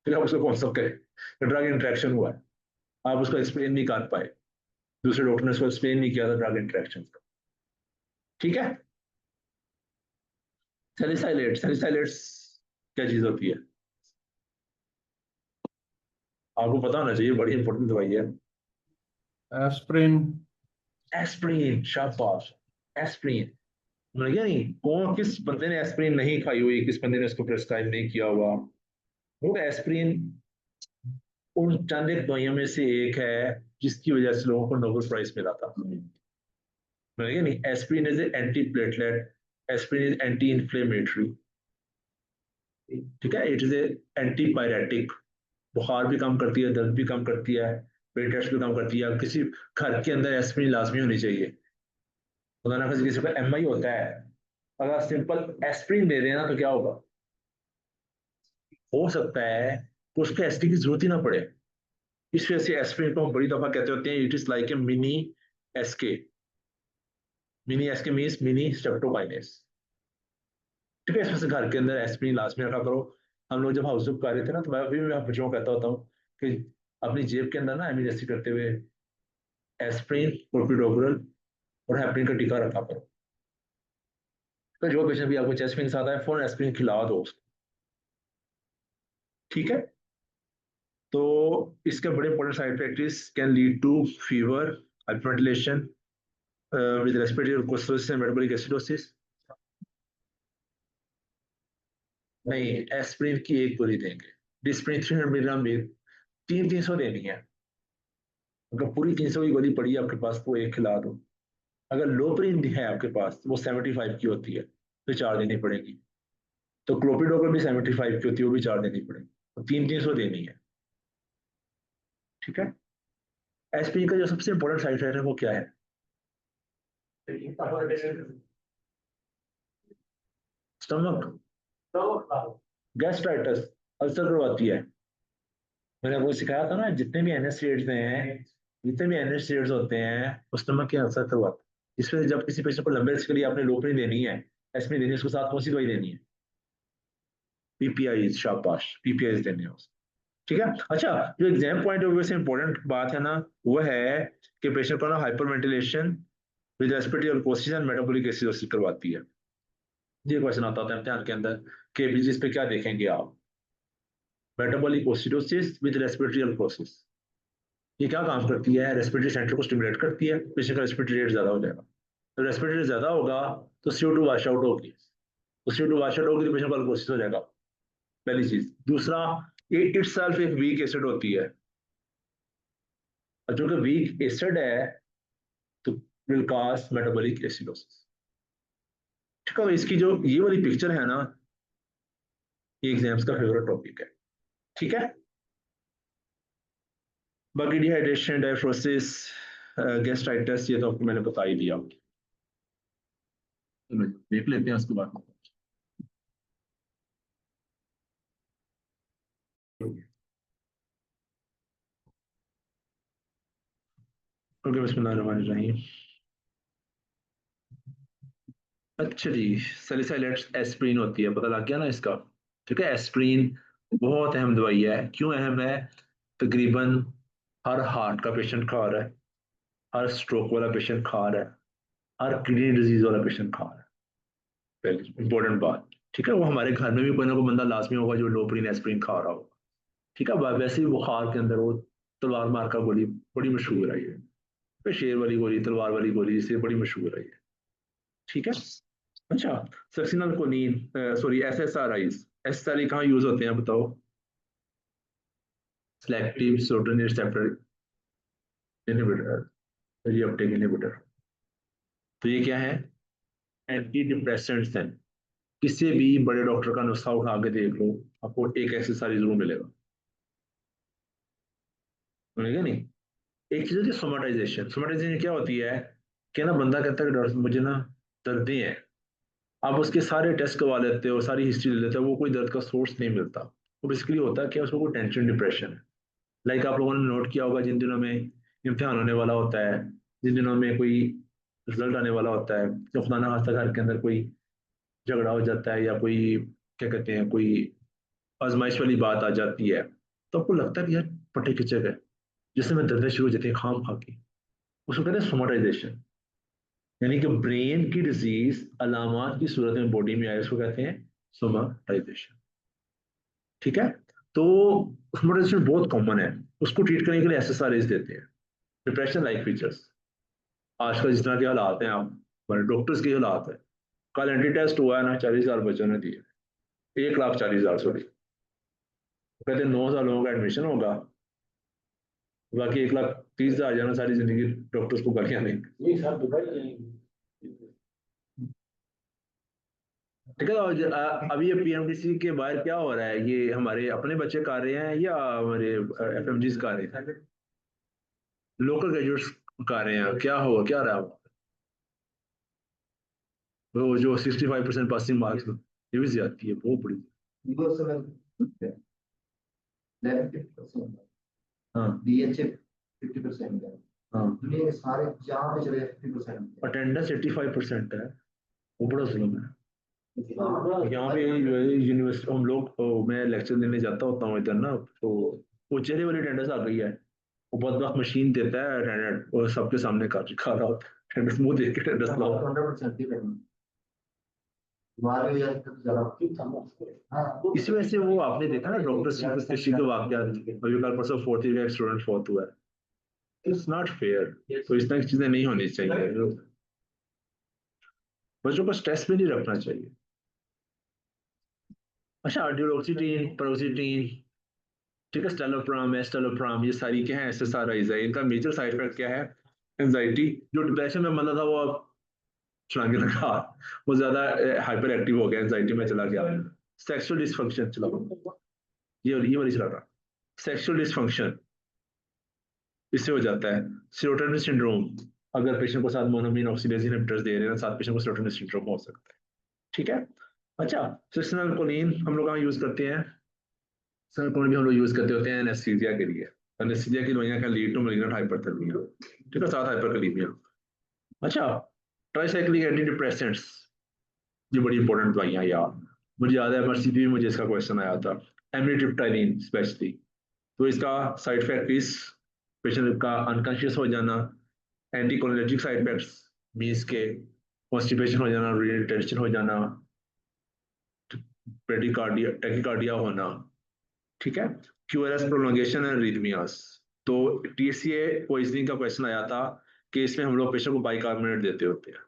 फिर आप उसको कौन सा करें, ड्रग इंटरेक्शन हुआ है, आप उसको एक्सप्लेन नहीं कर पाए, दूसरे डॉक्टर ने उसको एक्सप्लेन नहीं किया था ड्रग इंटरेक्शन का। ठीक है। सैलिसाइलेट, सैलिसाइलेट्स क्या चीज होती है, आपको पता होना चाहिए, बड़ी इंपॉर्टेंट दवाई है। एस्प्रिन। एस्प्रिन, शाबाश, एस्प्रिन। मैंने कहा नहीं, कौन किस बंदे ने एस्प्रिन नहीं खाई हुई, किस बंदे ने उसको प्रेस्क्राइब नहीं किया हुआ। वो एस्प्रिन उन चंद एक दवाइयों में से एक है जिसकी वजह से लोगों को नोबेल प्राइज मिला था। मैंने कहा नहीं, aspirin is anti platelet, aspirin is anti inflammatory. ठीक है, इट इज एंटी पायरेटिक, बुखार भी कम करती है, दर्द भी कम करती है, पेट टेस्ट भी कम करती है। किसी घर के अंदर एस्प्रिन लाजमी होनी चाहिए, खुदा ना किसी किसी को एमआई होता है, अगर सिंपल एस्प्रिन दे देना तो क्या होगा, हो सकता है कि उसके एसपी की जरूरत ही ना पड़े। इस वजह से एस्प्रिन को हम बड़ी दफा कहते होते हैं it is like a mini SK. Mini SK means mini streptokinase. ठीक है, इसमें से घर के अंदर एस्प्रिन लाजमी रखा करो। हम लोग जब हाउस कर रहे थे ना, तो मैं भी बच्चों को कहता होता हूँ कि अपनी जेब के अंदर ना एमरजेंसी करते हुए एस्प्रिन, क्लोपिडोग्रल और हेपरिन का टीका रखा करो। तो जो पेशेंट भी आपको चेस्ट पेन के साथ आए, फोन एस्प्रिन खिला दो उसको। ठीक है। तो इसके बड़े important side effects can lead to fever, hyperventilation with respiratory alkalosis and metabolic acidosis. नहीं, एस्प्रिन की एक गोली देंगे, डिस्प्रिन 300 मिलीग्राम में 300 देनी है। अगर पूरी 300 की गोली पड़ी है आपके पास तो एक खिला दो। अगर लोप्रिन है आपके पास, वो 75 की होती है, तो 4 देनी पड़ेगी। तो क्लोपिडोग्राल भी 75 की होती है, वो भी 4 देनी पड़ेगी, तो 300 देनी है। ठीक है। एस्प्रिन का जो सबसे इंपॉर्टेंट साइड इफेक्ट है वो क्या है, स्टमक, गैस्ट्राइटिस, अल्सर करवाती है। मैंने आपको सिखाया था ना, जितने भी एनएसएड्स हैं, जितने भी एनएसएड्स होते हैं वो स्टमक के अल्सर करवाते हैं। इसमें जब किसी पेशेंट को लंबे के लिए आपने लोपरी देनी है, एस्प्रिन देनी है, उसके साथ कौन सी दवाई देनी है, PPI, शाबाश, PPI देने हैं। ठीक है। अच्छा, जो एग्जाम पॉइंट ऑफ व्यू से इंपॉर्टेंट बात है ना, वो है कि पेशेंट को ना हाइपर वेंटिलेशन विद रेस्पिरेटरी ऑर्कोसिस एंड मेटाबॉलिक एसिडोसिस करवाती है। ये क्वेश्चन आता है इम्तिहान के अंदर कि इस पे क्या देखेंगे आप, मेटाबॉलिक एसिडोसिस विद रेस्पिरेटरी ऑर्कोसिस। ये क्या काम करती है, रेस्पिरेटरी सेंटर को स्टिमुलेट करती है, पेशेंट का रेस्पिरेटरी रेट ज्यादा हो जाएगा। तो रेस्पिरेटरी रेट ज्यादा होगा तो CO2 वाश आउट होगी, तो CO2 वाश आउट होगी तो पेशेंट का ऑर्कोसिस हो जाएगा, पहली चीज। दूसरा, ये इटसेल्फ एक वीक एसिड होती है, और जो कि वीक एसिड है तो विल कॉज मेटाबॉलिक एसिडोसिस। ठीक है। इसकी जो ये वाली पिक्चर है ना, ये एग्जाम्स का फेवरेट टॉपिक है। ठीक है। बाकी डिहाइड्रेशन, डायफ्रोसिस, गैस्ट्राइटिस, ये तो आपको मैंने बता ही दिया। चलो देख लेते हैं उसके बाद। ओके, बिस्मिल्लाहिर्रहमानिर्रहीम। अच्छा जी, सैलिसाइलेट एस्प्रिन होती है, पता लग गया ना इसका। ठीक है। एस्प्रिन बहुत अहम दवाई है। क्यों अहम है? तकरीबन हर हार्ट का पेशेंट खा रहा है, हर स्ट्रोक वाला पेशेंट खा रहा है, हर किडनी डिजीज वाला पेशेंट खा रहा है। पहली इंपॉर्टेंट बात। ठीक है। वो हमारे घर में भी कोई ना कोई बंदा लाजमी होगा जो लोप्रिन एस्प्रिन खा रहा होगा। ठीक है। वैसे भी बुखार के अंदर वो तलवार मार का गोली बड़ी मशहूर है, ये शेर वाली गोली, तलवार वाली गोली, इससे बड़ी मशहूर है ये। ठीक है। अच्छा, succinylcholine, sorry, SSRIs, SSRI कहाँ यूज होते हैं बताओ? Selective serotonin receptor inhibitor, reuptake inhibitor. तो ये क्या है? एंटी डिप्रेसेंट्स हैं। किसी भी बड़े डॉक्टर का नुस्खा उठा के देख लो, आपको एक SSRI जरूर मिलेगा, मिलेगा नहीं? एक चीज होती है सोमाटाइजेशन। सोमाटाइजेशन क्या होती है कि ना बंदा कहता है कि डॉक्टर मुझे ना दर्दें हैं, आप उसके सारे टेस्ट करवा लेते हो, सारी हिस्ट्री ले लेते हो, वो कोई दर्द का सोर्स नहीं मिलता। वो बेसिकली होता है कि उसको कोई टेंशन, डिप्रेशन है। लाइक आप लोगों ने नोट किया होगा, जिन दिनों में इम्तिहान होने वाला होता है, जिन दिनों में कोई रिजल्ट आने वाला होता है, जब खुदा ना खास्ता घर के अंदर कोई झगड़ा हो जाता है या कोई क्या कहते हैं, कोई आजमाइश वाली बात आ जाती है, तो आपको लगता है कि यार पटे खिंचे गए, जिससे में दर्द शुरू हो जाती है खाम खा की। उसको कहते हैं सोमाटाइजेशन, यानी कि ब्रेन की डिजीज अलामात की सूरत में बॉडी में आए, उसको कहते हैं सोमाटाइजेशन। ठीक है। तो सोमाटाइजेशन बहुत कॉमन है, उसको ट्रीट करने के लिए SSRIs देते हैं। डिप्रेशन लाइक फीचर्स, आज का जिस तरह के हालात हैं, आप हमारे डॉक्टर्स के हालात है, कल एंटी टेस्ट हुआ है ना, 40,000 बच्चों ने दिए, 1,40,000, सॉरी, कहते हैं 9,000 लोगों का एडमिशन होगा, बाकी 1,30,000 जाना सारी जिंदगी डॉक्टर्स को गालियां देंगे। ठीक है। और अभी ये PMDC के बाहर क्या हो रहा है, ये हमारे अपने बच्चे कर रहे हैं या हमारे FMGs कर रहे हैं, लोकल ग्रेजुएट्स कर रहे हैं, क्या होगा, क्या रहा है वो जो 65% पासिंग मार्क्स, ये भी ज्यादती है बहुत बड़ी। हाँ, हाँ, अटेंडेंस 85% है, वो बड़ा जुल्म है। यहाँ पे यूनिवर्सिटी हम लोग मैं लेक्चर देने जाता होता हूँ इधर ना, तो वो चेहरे वाली अटेंडेंस आ गई है। वो बहुत वक्त मशीन देता है अटेंडेंट, और सबके सामने कर खा रहा होता है, अटेंडेंस मुंह देख के अटेंडेंस लाओ। इसी वजह से वो आपने देखा ना, डॉक्टर सिंह के वाकयात, अभी कल परसों फोर्थ ईयर का एक स्टूडेंट फोर्थ हुआ है। It's not fair. तो इस तरह की चीजें नहीं होनी चाहिए, बच्चों को स्ट्रेस में नहीं रखना चाहिए। अच्छा, ड्यूरोक्सिटीन, paroxetine, ठीक है, स्टेलोप्राम, एस्टेलोप्राम, ये सारी क्या है, SSRIs है। इनका मेजर साइड इफेक्ट क्या है? एंजाइटी। जो डिप्रेशन में बंदा था वो अब छलांगे लगा, वो ज्यादा हाइपर एक्टिव हो गया, एंजाइटी में चला गया। सेक्सुअल डिसफंक्शन, चला ये वाली चला रहा, सेक्सुअल डिसफंक्शन इससे हो जाता है। सेरोटोनिन सिंड्रोम, अगर पेशेंट को साथ मोनोमीन ऑक्सीडेज इनहिबिटर्स दे रहे हैं, साथ पेशेंट को सेरोटोनिन सिंड्रोम हो सकता है। ठीक है। अच्छा, सक्सिनल कोलिन हम लोग कहाँ यूज करते हैं? सर कौन भी हम लोग यूज करते होते हैं एनेस्थीसिया के लिए। एनेस्थीसिया की दवाइयां का लीड टू मैलिग्नेंट हाइपरथर्मिया, ठीक है, साथ हाइपरकलीमिया। अच्छा, ट्राइसाइक्लिक एंटी डिप्रेसेंट्स, ये बड़ी इंपॉर्टेंट दवाइयां यार। मुझे याद है एमआरसीपी में मुझे इसका क्वेश्चन आया था, एमिट्रिप्टाइलिन स्पेशली। तो इसका साइड इफेक्ट इस पेशेंट का अनकॉन्शियस हो जाना, एंटीकोलिनर्जिक साइड इफेक्ट्स मीन्स के कॉन्स्टिपेशन हो जाना, रीनल टेंशन हो जाना, ब्रेडिकार्डिया टैकिकार्डिया होना, ठीक है, क्यूआरएस प्रोलॉन्गेशन एंड रिदमियास। तो टीसीए पॉइजनिंग का क्वेश्चन आया था कि इसमें हम लोग पेशेंट को बाइकार्बोनेट देते होते हैं।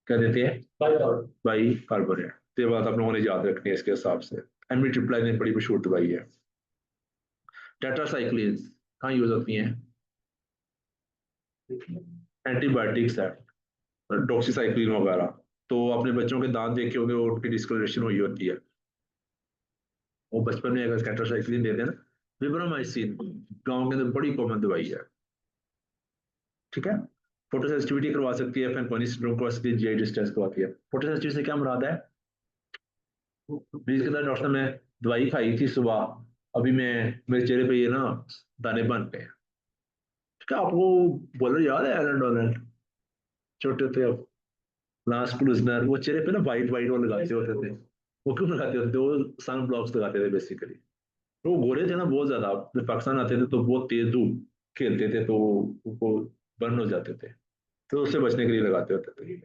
क्या देते हैं? बाइकार्बोनेट। तो ये बात आप लोगों ने याद रखनी है इसके हिसाब से। एमिट्रिप्टाइलिन बड़ी मशहूर दवाई है। टेट्रासाइक्लिन्स कहाँ यूज होती हैं? एंटीबायोटिक्स है, डॉक्सीसाइक्लिन वगैरह। तो अपने बच्चों के दांत देखे होंगे, उनकी डिस्कलरेशन हुई होती है, वो बचपन में अगर टेट्रासाइक्लिन देते हैं ना, विब्रोमाइसिन गाँव के अंदर बड़ी कॉमन दवाई है, ठीक है। फोटोसेंसिटिविटी करवा सकती है, फैनकोनी सिंड्रोम करवा सकती है, जीआई डिस्ट्रेस करवाती है। फोटोसेंसिटिविटी से क्या मुराद है? बीच के अंदर डॉक्टर साहब, मैं दवाई खाई थी सुबह, अभी मैं मेरे चेहरे पे ये ना दाने बन गए। क्या आपको बॉलर याद है, एलन डोनाल्ड? छोटे थे अब, लास्ट क्लूजनर, वो चेहरे पे ना वाइट वाइट वो लगाते होते थे। वो क्यों लगाते होते थे? वो सन ब्लॉक्स लगाते थे बेसिकली। तो वो गोरे थे ना बहुत ज्यादा, जब पाकिस्तान आते थे तो बहुत तेज धूप खेलते थे, तो वो बर्न हो जाते थे, तो उससे बचने के लिए लगाते होते थे।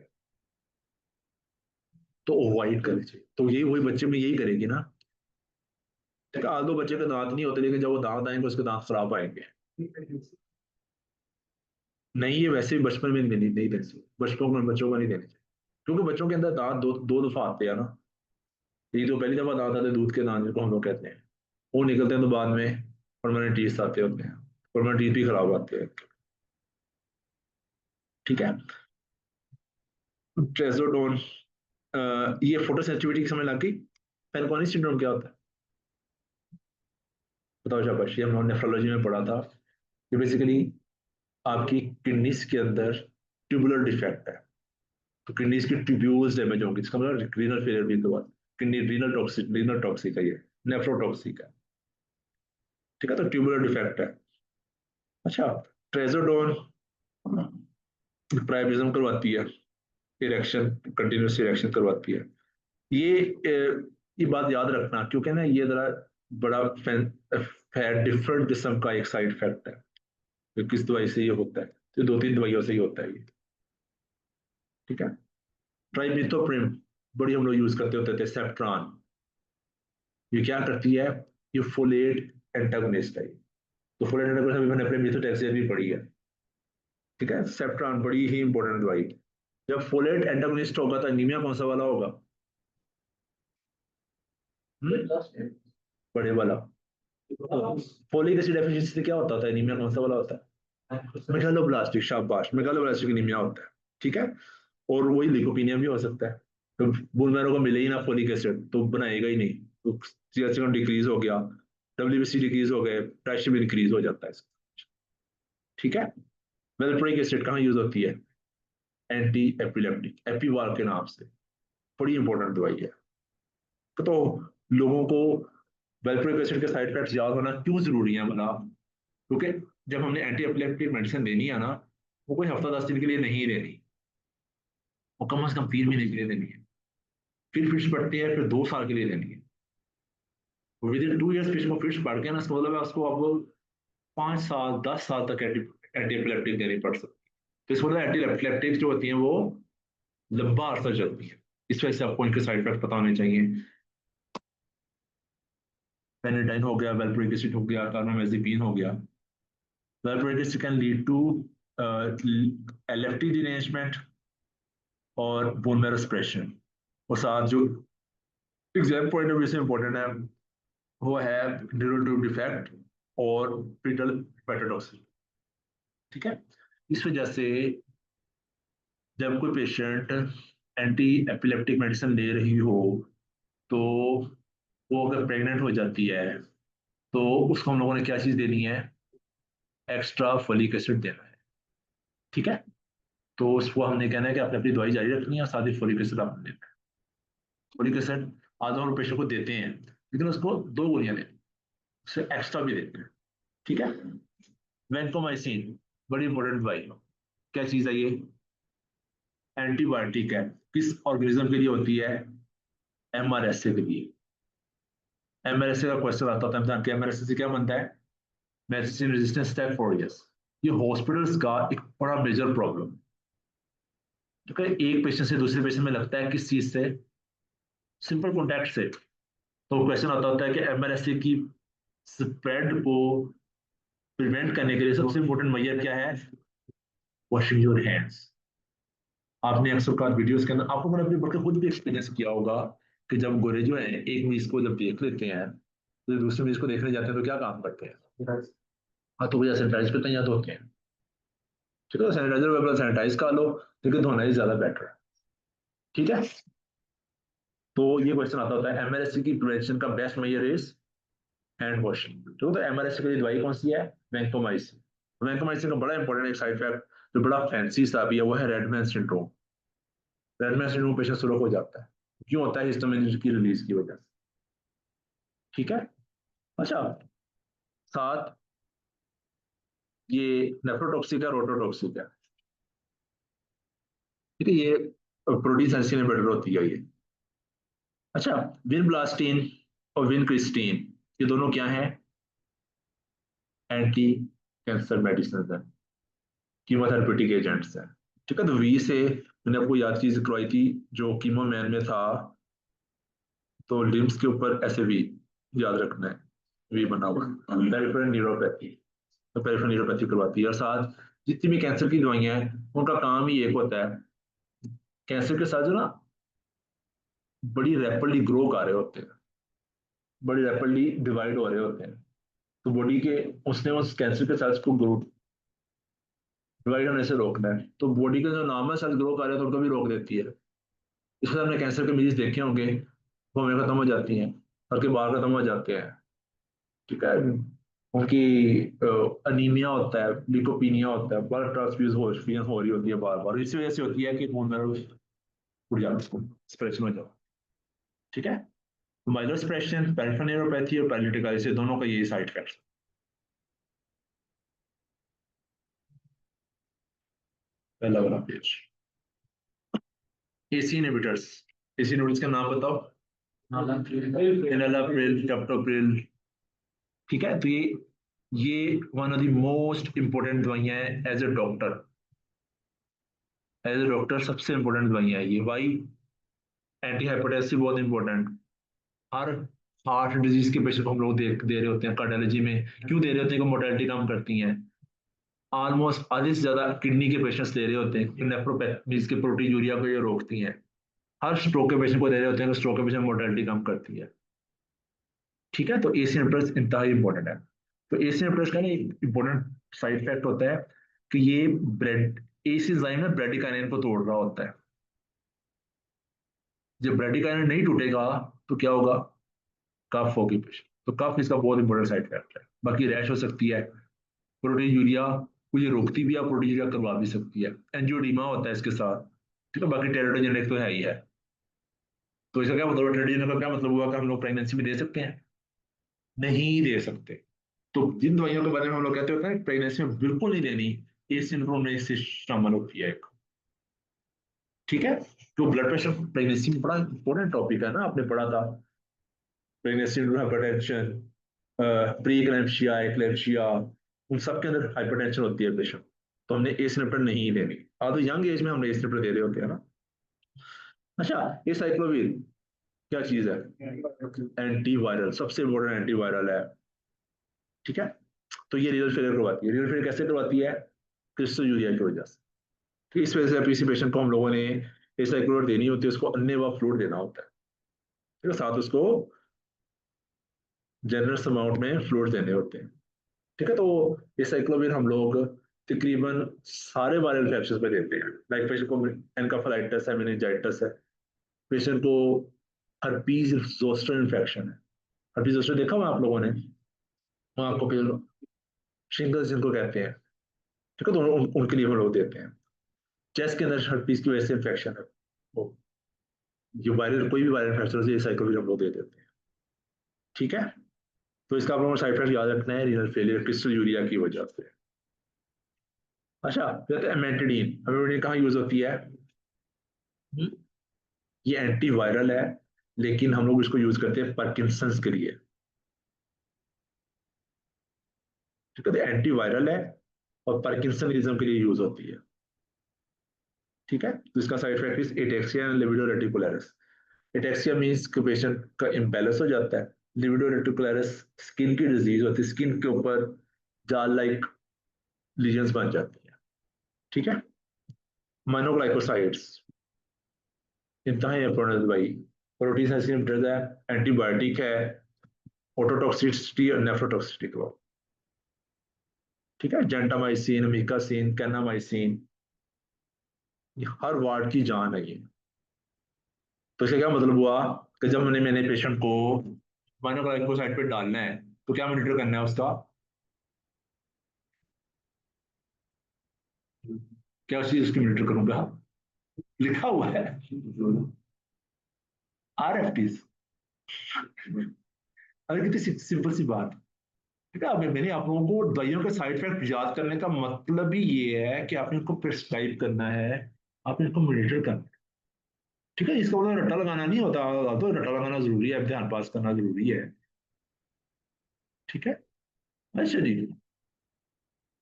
तो अवॉइड करनी चाहिए। तो यही वही बच्चे में यही करेगी ना, ठीक है। आज दो बच्चे के दांत नहीं होते, लेकिन जब वो दांत आएंगे उसके दांत खराब आएंगे। नहीं, ये वैसे भी बचपन में नहीं देनी चाहिए, बचपन में बच्चों को नहीं देनी चाहिए, क्योंकि बच्चों के अंदर दांत दो दो दफा आते हैं ना। ये तो पहली दफा दांत आते हैं, दूध के दांत जिनको हम लोग कहते हैं, वो निकलते हैं तो बाद में परमानेंट टीथ आते होते हैं, परमानेंट टीथ भी खराब आते हैं, ठीक है। ट्रेजोडोन, ये फोटोसेंसिटिविटी की समझ लग गई। फैनकोनी सिंड्रोम क्या होता है? बताओ शाबाश, ये हम लोगों ने नेफ्रोलॉजी में पढ़ा था कि बेसिकली आपकी किडनीज के अंदर ट्यूबुलर डिफेक्ट है, तो किडनीज की ट्यूब्यूल्स डैमेज होंगी, इसका मतलब रीनल फेलियर भी, तो किडनी रीनल टॉक्सिक है, ये नेफ्रोटॉक्सिक है, ठीक है। तो ट्यूबुलर डिफेक्ट है। अच्छा, ट्रेजोडोन प्राइमेरिज्म करवाती है, इरेक्शन, कंटिन्यूस इरेक्शन करवाती है। ये ये बात याद रखना, क्योंकि ना ये जरा बड़ा डिफरेंट किस्म का एक साइड इफेक्ट है, तो किस दवाई से ये होता है, तो दो तीन दवाइयों से ही होता है ये, ठीक है। ट्राइमिथोप्रिम बड़ी हम लोग यूज करते होते थे, सेप्ट्रॉन, ये क्या करती है? ये फोलेट एंटागोनिस्ट है। तो फोलेट एंटागोनिस्ट अभी मैंने अपने मिथोट्रेक्सिया भी पढ़ी है, ठीक है। सेप्ट्रॉन बड़ी ही इंपॉर्टेंट दवाई। जब फोलेट एंटागोनिस्ट होगा तो एनीमिया कौन सा वाला होगा? बड़े वाला। फोलिक एसिड डेफिशिएंसी से क्या होता है? एनीमिया कौन सा वाला होता है? मेगालोब्लास्टिक, शाबाश, मेगालोब्लास्टिक एनीमिया होता है, ठीक है। और वही ल्यूकोपिनिया भी हो सकता है। तो बोन मैरो को मिले ही ना फोलिक एसिड तो बनाएगा ही नहीं, तो सीएच डिक्रीज हो गया, डब्ल्यूबीसी डिक्रीज हो गए, प्रेशर भी इंक्रीज हो जाता है, ठीक है। वेलप्रोइक एसिड कहाँ यूज होती है? एंटी एपिलेप्टिक, एपीवार के नाम से, बड़ी इंपॉर्टेंट दवाई है। तो लोगों को वेलप्रोइक एसिड के साइड इफेक्ट्स याद होना क्यों जरूरी है मतलब, क्योंकि जब हमने एंटी एपिलेप्टिक मेडिसिन देनी है ना, वो कोई हफ्ता 10 दिन के लिए नहीं देनी, वो कम से कम 3 महीने के लिए देनी है, फिर फिट्स पड़ती है, फिर 2 साल के लिए देनी है। विद इन 2 ईयर्स फिट्स को फिट्स पड़ गया ना, इसका मतलब है उसको आपको 5 साल 10 साल तक एंटी एपिलेप्टिक देनी पड़ सकती है। तो इसका मतलब एंटी एपिलेप्टिक्स जो होती हैं वो लंबा अरसा चलती है, इस वजह से आपको इनके साइड इफेक्ट पता होने चाहिए। पेनिडाइन हो गया, वेलप्रोइक एसिड हो गया, कार्बामेज़ेपिन हो गया। Valproic acid can lead to LFT derangement और बोन मैरो सप्रेशन। और साथ जो एग्जाम पॉइंट ऑफ व्यू से इंपॉर्टेंट है वो है न्यूरोट्यूब डिफेक्ट और पीटल पेटोटॉक्सिस, ठीक है। इस वजह से जब कोई पेशेंट एंटी एपिलेप्टिक मेडिसिन ले रही हो, तो वो अगर प्रेग्नेंट हो जाती है तो उसको हम लोगों ने क्या चीज़ देनी है? एक्स्ट्रा फोलिक एसिड देना है, ठीक है। तो उसको हमने कहना है कि आपने अपनी दवाई जारी रखनी है और साथ ही फोलिक एसिड आपने देना है। फोलिक एसिड आधा और पेशेंट को देते हैं, लेकिन उसको 2 गोलियां लेते हैं, उससे एक्स्ट्रा भी देते हैं, ठीक है। वैंकोमाइसिन बड़ी इंपॉर्टेंट दवाई, क्या चीज़ है ये? एंटीबायोटिक है, किस ऑर्गेनिज्म के लिए होती है? MRSA के लिए। MRSA का क्वेश्चन आता होता है, जानते हैं MRSA से क्या बनता है? Medicine resistance type 4 years। ये हॉस्पिटल्स का एक बड़ा मेजर प्रॉब्लम, तो क्या एक पेशेंट से दूसरे पेशेंट में लगता है किस चीज से? सिंपल कॉन्टैक्ट से। तो क्वेश्चन आता होता है कि MRSA की स्प्रेड को प्रिवेंट करने के लिए सबसे इंपॉर्टेंट मेजर क्या है? Washing your hands. आपने अक्सर कार वीडियोस के अंदर आप लोगों ने अपने बच्चे खुद भी एक्सपीरियंस किया होगा कि जब गोरे जो है एक मरीज को जब देख लेते हैं तो दूसरे मरीज को देखने जाते हैं तो क्या काम करते हैं? हाथों को सैनिटाइज करते हैं या धोते हैं। ठीक है, सैनिटाइजर वगैरह सैनिटाइज कर लो, लेकिन धोना ही ज्यादा बेटर है। ठीक है, तो ये क्वेश्चन आता होता है MRSA की प्रिवेंशन का best measure is hand washing. तो MRSA के लिए दवाई कौन सी है? वैंकोमाइसिन। वैंकोमाइसिन का बड़ा इंपॉर्टेंट एक साइड इफेक्ट जो बड़ा फैंसी सा भी है वो है Redmayne syndrome. Redmayne syndrome patient शुरू हो जाता है, क्यों होता है? हिस्टामिन की रिलीज की वजह से। ठीक है, अच्छा, साथ ये नेफ्रोटॉक्सिक है, रोटोटॉक्सिक है। ठीक है, ये प्रोटीन सेंसिटिव इनहिबिटर होती है ये। अच्छा, विनब्लास्टिन और विनक्रिस्टिन, ये दोनों क्या हैं? एंटी कैंसर मेडिसिन है, कीमोथेरेप्यूटिक एजेंट्स हैं। ठीक है, तो वी से मैंने आपको याद चीज करवाई थी जो कीमो मैन में था, तो लिम्स के ऊपर ऐसे वी याद रखना है, वी बना हुआ पेरिफेरल न्यूरोपैथी। तो पेरिफेरल न्यूरोपैथी करवाती है, और साथ जितनी भी कैंसर की दवाइयां हैं उनका काम ही एक होता है, कैंसर के साथ जो ना बड़ी रैपिडली ग्रो कर रहे होते हैं, बड़ी रैपिडली डिवाइड हो रहे होते हैं, तो बॉडी के उसने उस कैंसर के सेल्स को ग्रो डिवाइड होने से रोकना है। तो बॉडी के जो नॉर्मल सेल्स ग्रो कर रहे हैं तो उनको भी रोक देती है। इसलिए हमने कैंसर के मरीज देखे होंगे, वो हमें खत्म हो जाती हैं और के बाहर खत्म हो जाते हैं। ठीक है, उनकी अनीमिया होता है, लिकोपीनिया होता है, ब्लड ट्रांसफ्यूजन हो रही होती है बार बार, इसी वजह से होती है कि खून में उड़ जाता है, स्प्रेशन हो जाओ। ठीक है, माइलर स्प्रेशन, पेरिफेरल न्यूरोपैथी और पैरालिटिक आइसे दोनों का यही साइड इफेक्ट। पहला वाला page, ACE inhibitors. ACE inhibitors का नाम बताओ। Enalapril, captopril. ठीक है, तो ये one of the most important दवाइयां हैं as a doctor. As a doctor सबसे इंपॉर्टेंट दवाइयां हैं ये। वाई? एंटी हाइपरटेंसिव बहुत इंपॉर्टेंट। हर हार्ट डिजीज के पेशेंट को हम लोग दे रहे होते हैं कार्डियोलॉजी में, क्यों दे रहे होते हैं कि मोर्टेलिटी कम करती हैं। ऑलमोस्ट आधे से ज्यादा किडनी के पेशेंट्स दे रहे होते हैं, नेफ्रोपैथी के प्रोटीनूरिया को ये रोकती हैं। हर स्ट्रोक के पेशेंट को दे रहे होते हैं, स्ट्रोक के पेशेंट मोर्टेलिटी कम करती है। ठीक है, तो एसी इनहिबिटर्स इंतहा इंपॉर्टेंट है। तो एसी इनहिबिटर्स का ना एक इंपॉर्टेंट साइड इफेक्ट होता है कि ये ब्रेड एसी एंजाइम ना ब्रेडिकाइनेन को तोड़ रहा होता है। जब ब्रेडिकाइनेन नहीं टूटेगा तो क्या होगा? कफ होगी पेशेंट, तो कफ इसका बहुत इंपॉर्टेंट साइड इफेक्ट है। बाकी रैश हो सकती है, प्रोटीन यूरिया को ये रोकती भी है, प्रोटीन यूरिया करवा भी सकती है, एंजियोडीमा होता है इसके साथ। ठीक है, बाकी टेरिडोजेनिक तो है ही है। तो इसका क्या मतलब? टेरिडोजेनिक का क्या मतलब हुआ कि हम लोग प्रेगनेंसी में दे सकते हैं? नहीं दे सकते। तो जिन दवाइयों के बारे में हम लोग कहते होते हैं प्रेगनेंसी में बिल्कुल नहीं देनी, ये सिंड्रोम में इससे शामिल होती है एक। ठीक है, तो ब्लड प्रेशर प्रेगनेंसी में बड़ा इंपॉर्टेंट टॉपिक है ना, आपने पढ़ा था। प्रेगनेंसी में हाइपरटेंशन, प्री एक्लैम्पशिया, एक्लैम्पशिया, उन सब के अंदर हाइपरटेंशन होती है पेशेंट, तो हमने एस इनहिबिटर नहीं देनी। तो यंग एज में हमने एस इनहिबिटर दे रहे होते हैं ना। अच्छा, ये साइक्लोविर क्या चीज है? एंटीवायरल, सबसे इंपॉर्टेंट एंटीवायरल है। ठीक है, तो ये रीनल फेलियर करवाती है। रीनल फेलियर कैसे करवाती है? क्रिस्टल यूरिया की वजह से। तो इस वजह से किसी पेशेंट को हम लोगों ने एसाइक्लोविर देनी होती है, उसको अन्य व फ्लूइड देना होता है। ठीक है, साथ उसको जनरस अमाउंट में फ्लूइड देने होते हैं। ठीक है, तो एसाइक्लोविर हम लोग तकरीबन सारे वायरल इन्फेक्शन पे देते हैं। लाइक पेशेंट को एनकाफेलाइटिस है, मेनिंजाइटिस है, पेशेंट को हर्पीज जोस्टर इन्फेक्शन है। हर्पीज जोस्टर देखा हुआ आप लोगों ने? वहाँ आपको शिंगल्स जिनको कहते हैं। ठीक है, तो उनके लिए हम लोग देते हैं। चेस्ट के अंदर हर्पीज की वजह से इन्फेक्शन है, वो जो वायरल कोई भी वायरल इन्फेक्शन है साइक्लोविर हम लोग दे देते हैं। ठीक है, तो इसका आपको साइड इफेक्ट याद रखना है, रीनल फेलियर क्रिस्टल यूरिया की वजह से। अच्छा, कहते हैं एमेटिडीन। एमेटिडीन कहाँ यूज होती है? हम्म, ये एंटीवायरल है, लेकिन हम लोग इसको यूज करते हैं पार्किंसंस के लिए। ठीक है, एंटीवायरल है और पार्किंसनिज्म के लिए यूज होती है। ठीक है, तो इसका side effect is ataxia and libido reticularis. Ataxia means कि पेशेंट का इम्बैलेंस हो जाता है। लिबिडो रेटिकुलरिस स्किन की डिजीज होती है, स्किन के ऊपर जाल लाइक लीजन्स बन जाती है। ठीक है, मोनोग्लाइकोसाइड्स इंतहा इंपॉर्टेंट भाई। प्रोटीन सेंसिटिव ड्रग है, एंटीबायोटिक है, ओटोटॉक्सिसिटी और नेफ्रोटॉक्सिसिटी को। ठीक है, जेंटामाइसिन, मिकासिन, कैनामाइसिन, ये हर वार्ड की जान है ये। तो इसका क्या मतलब हुआ कि जब मैंने पेशेंट को मोनोग्लाइकोसाइड पे डालना है तो क्या मॉनिटर करना है उसका, क्या चीज उसकी मॉनिटर करूंगा, लिखा हुआ है RFTs। अरे कितनी सिंपल सी बात। ठीक है, अब मैंने आप लोगों को दवाइयों के साइड इफेक्ट याद करने का मतलब ही ये है कि आपने इनको प्रिस्क्राइब करना है, आपने इनको मॉनिटर करना है। ठीक है, इसका मतलब रट्टा लगाना नहीं होता, तो रट्टा लगाना जरूरी है, इम्तिहान पास करना जरूरी है। ठीक है, अच्छा जी।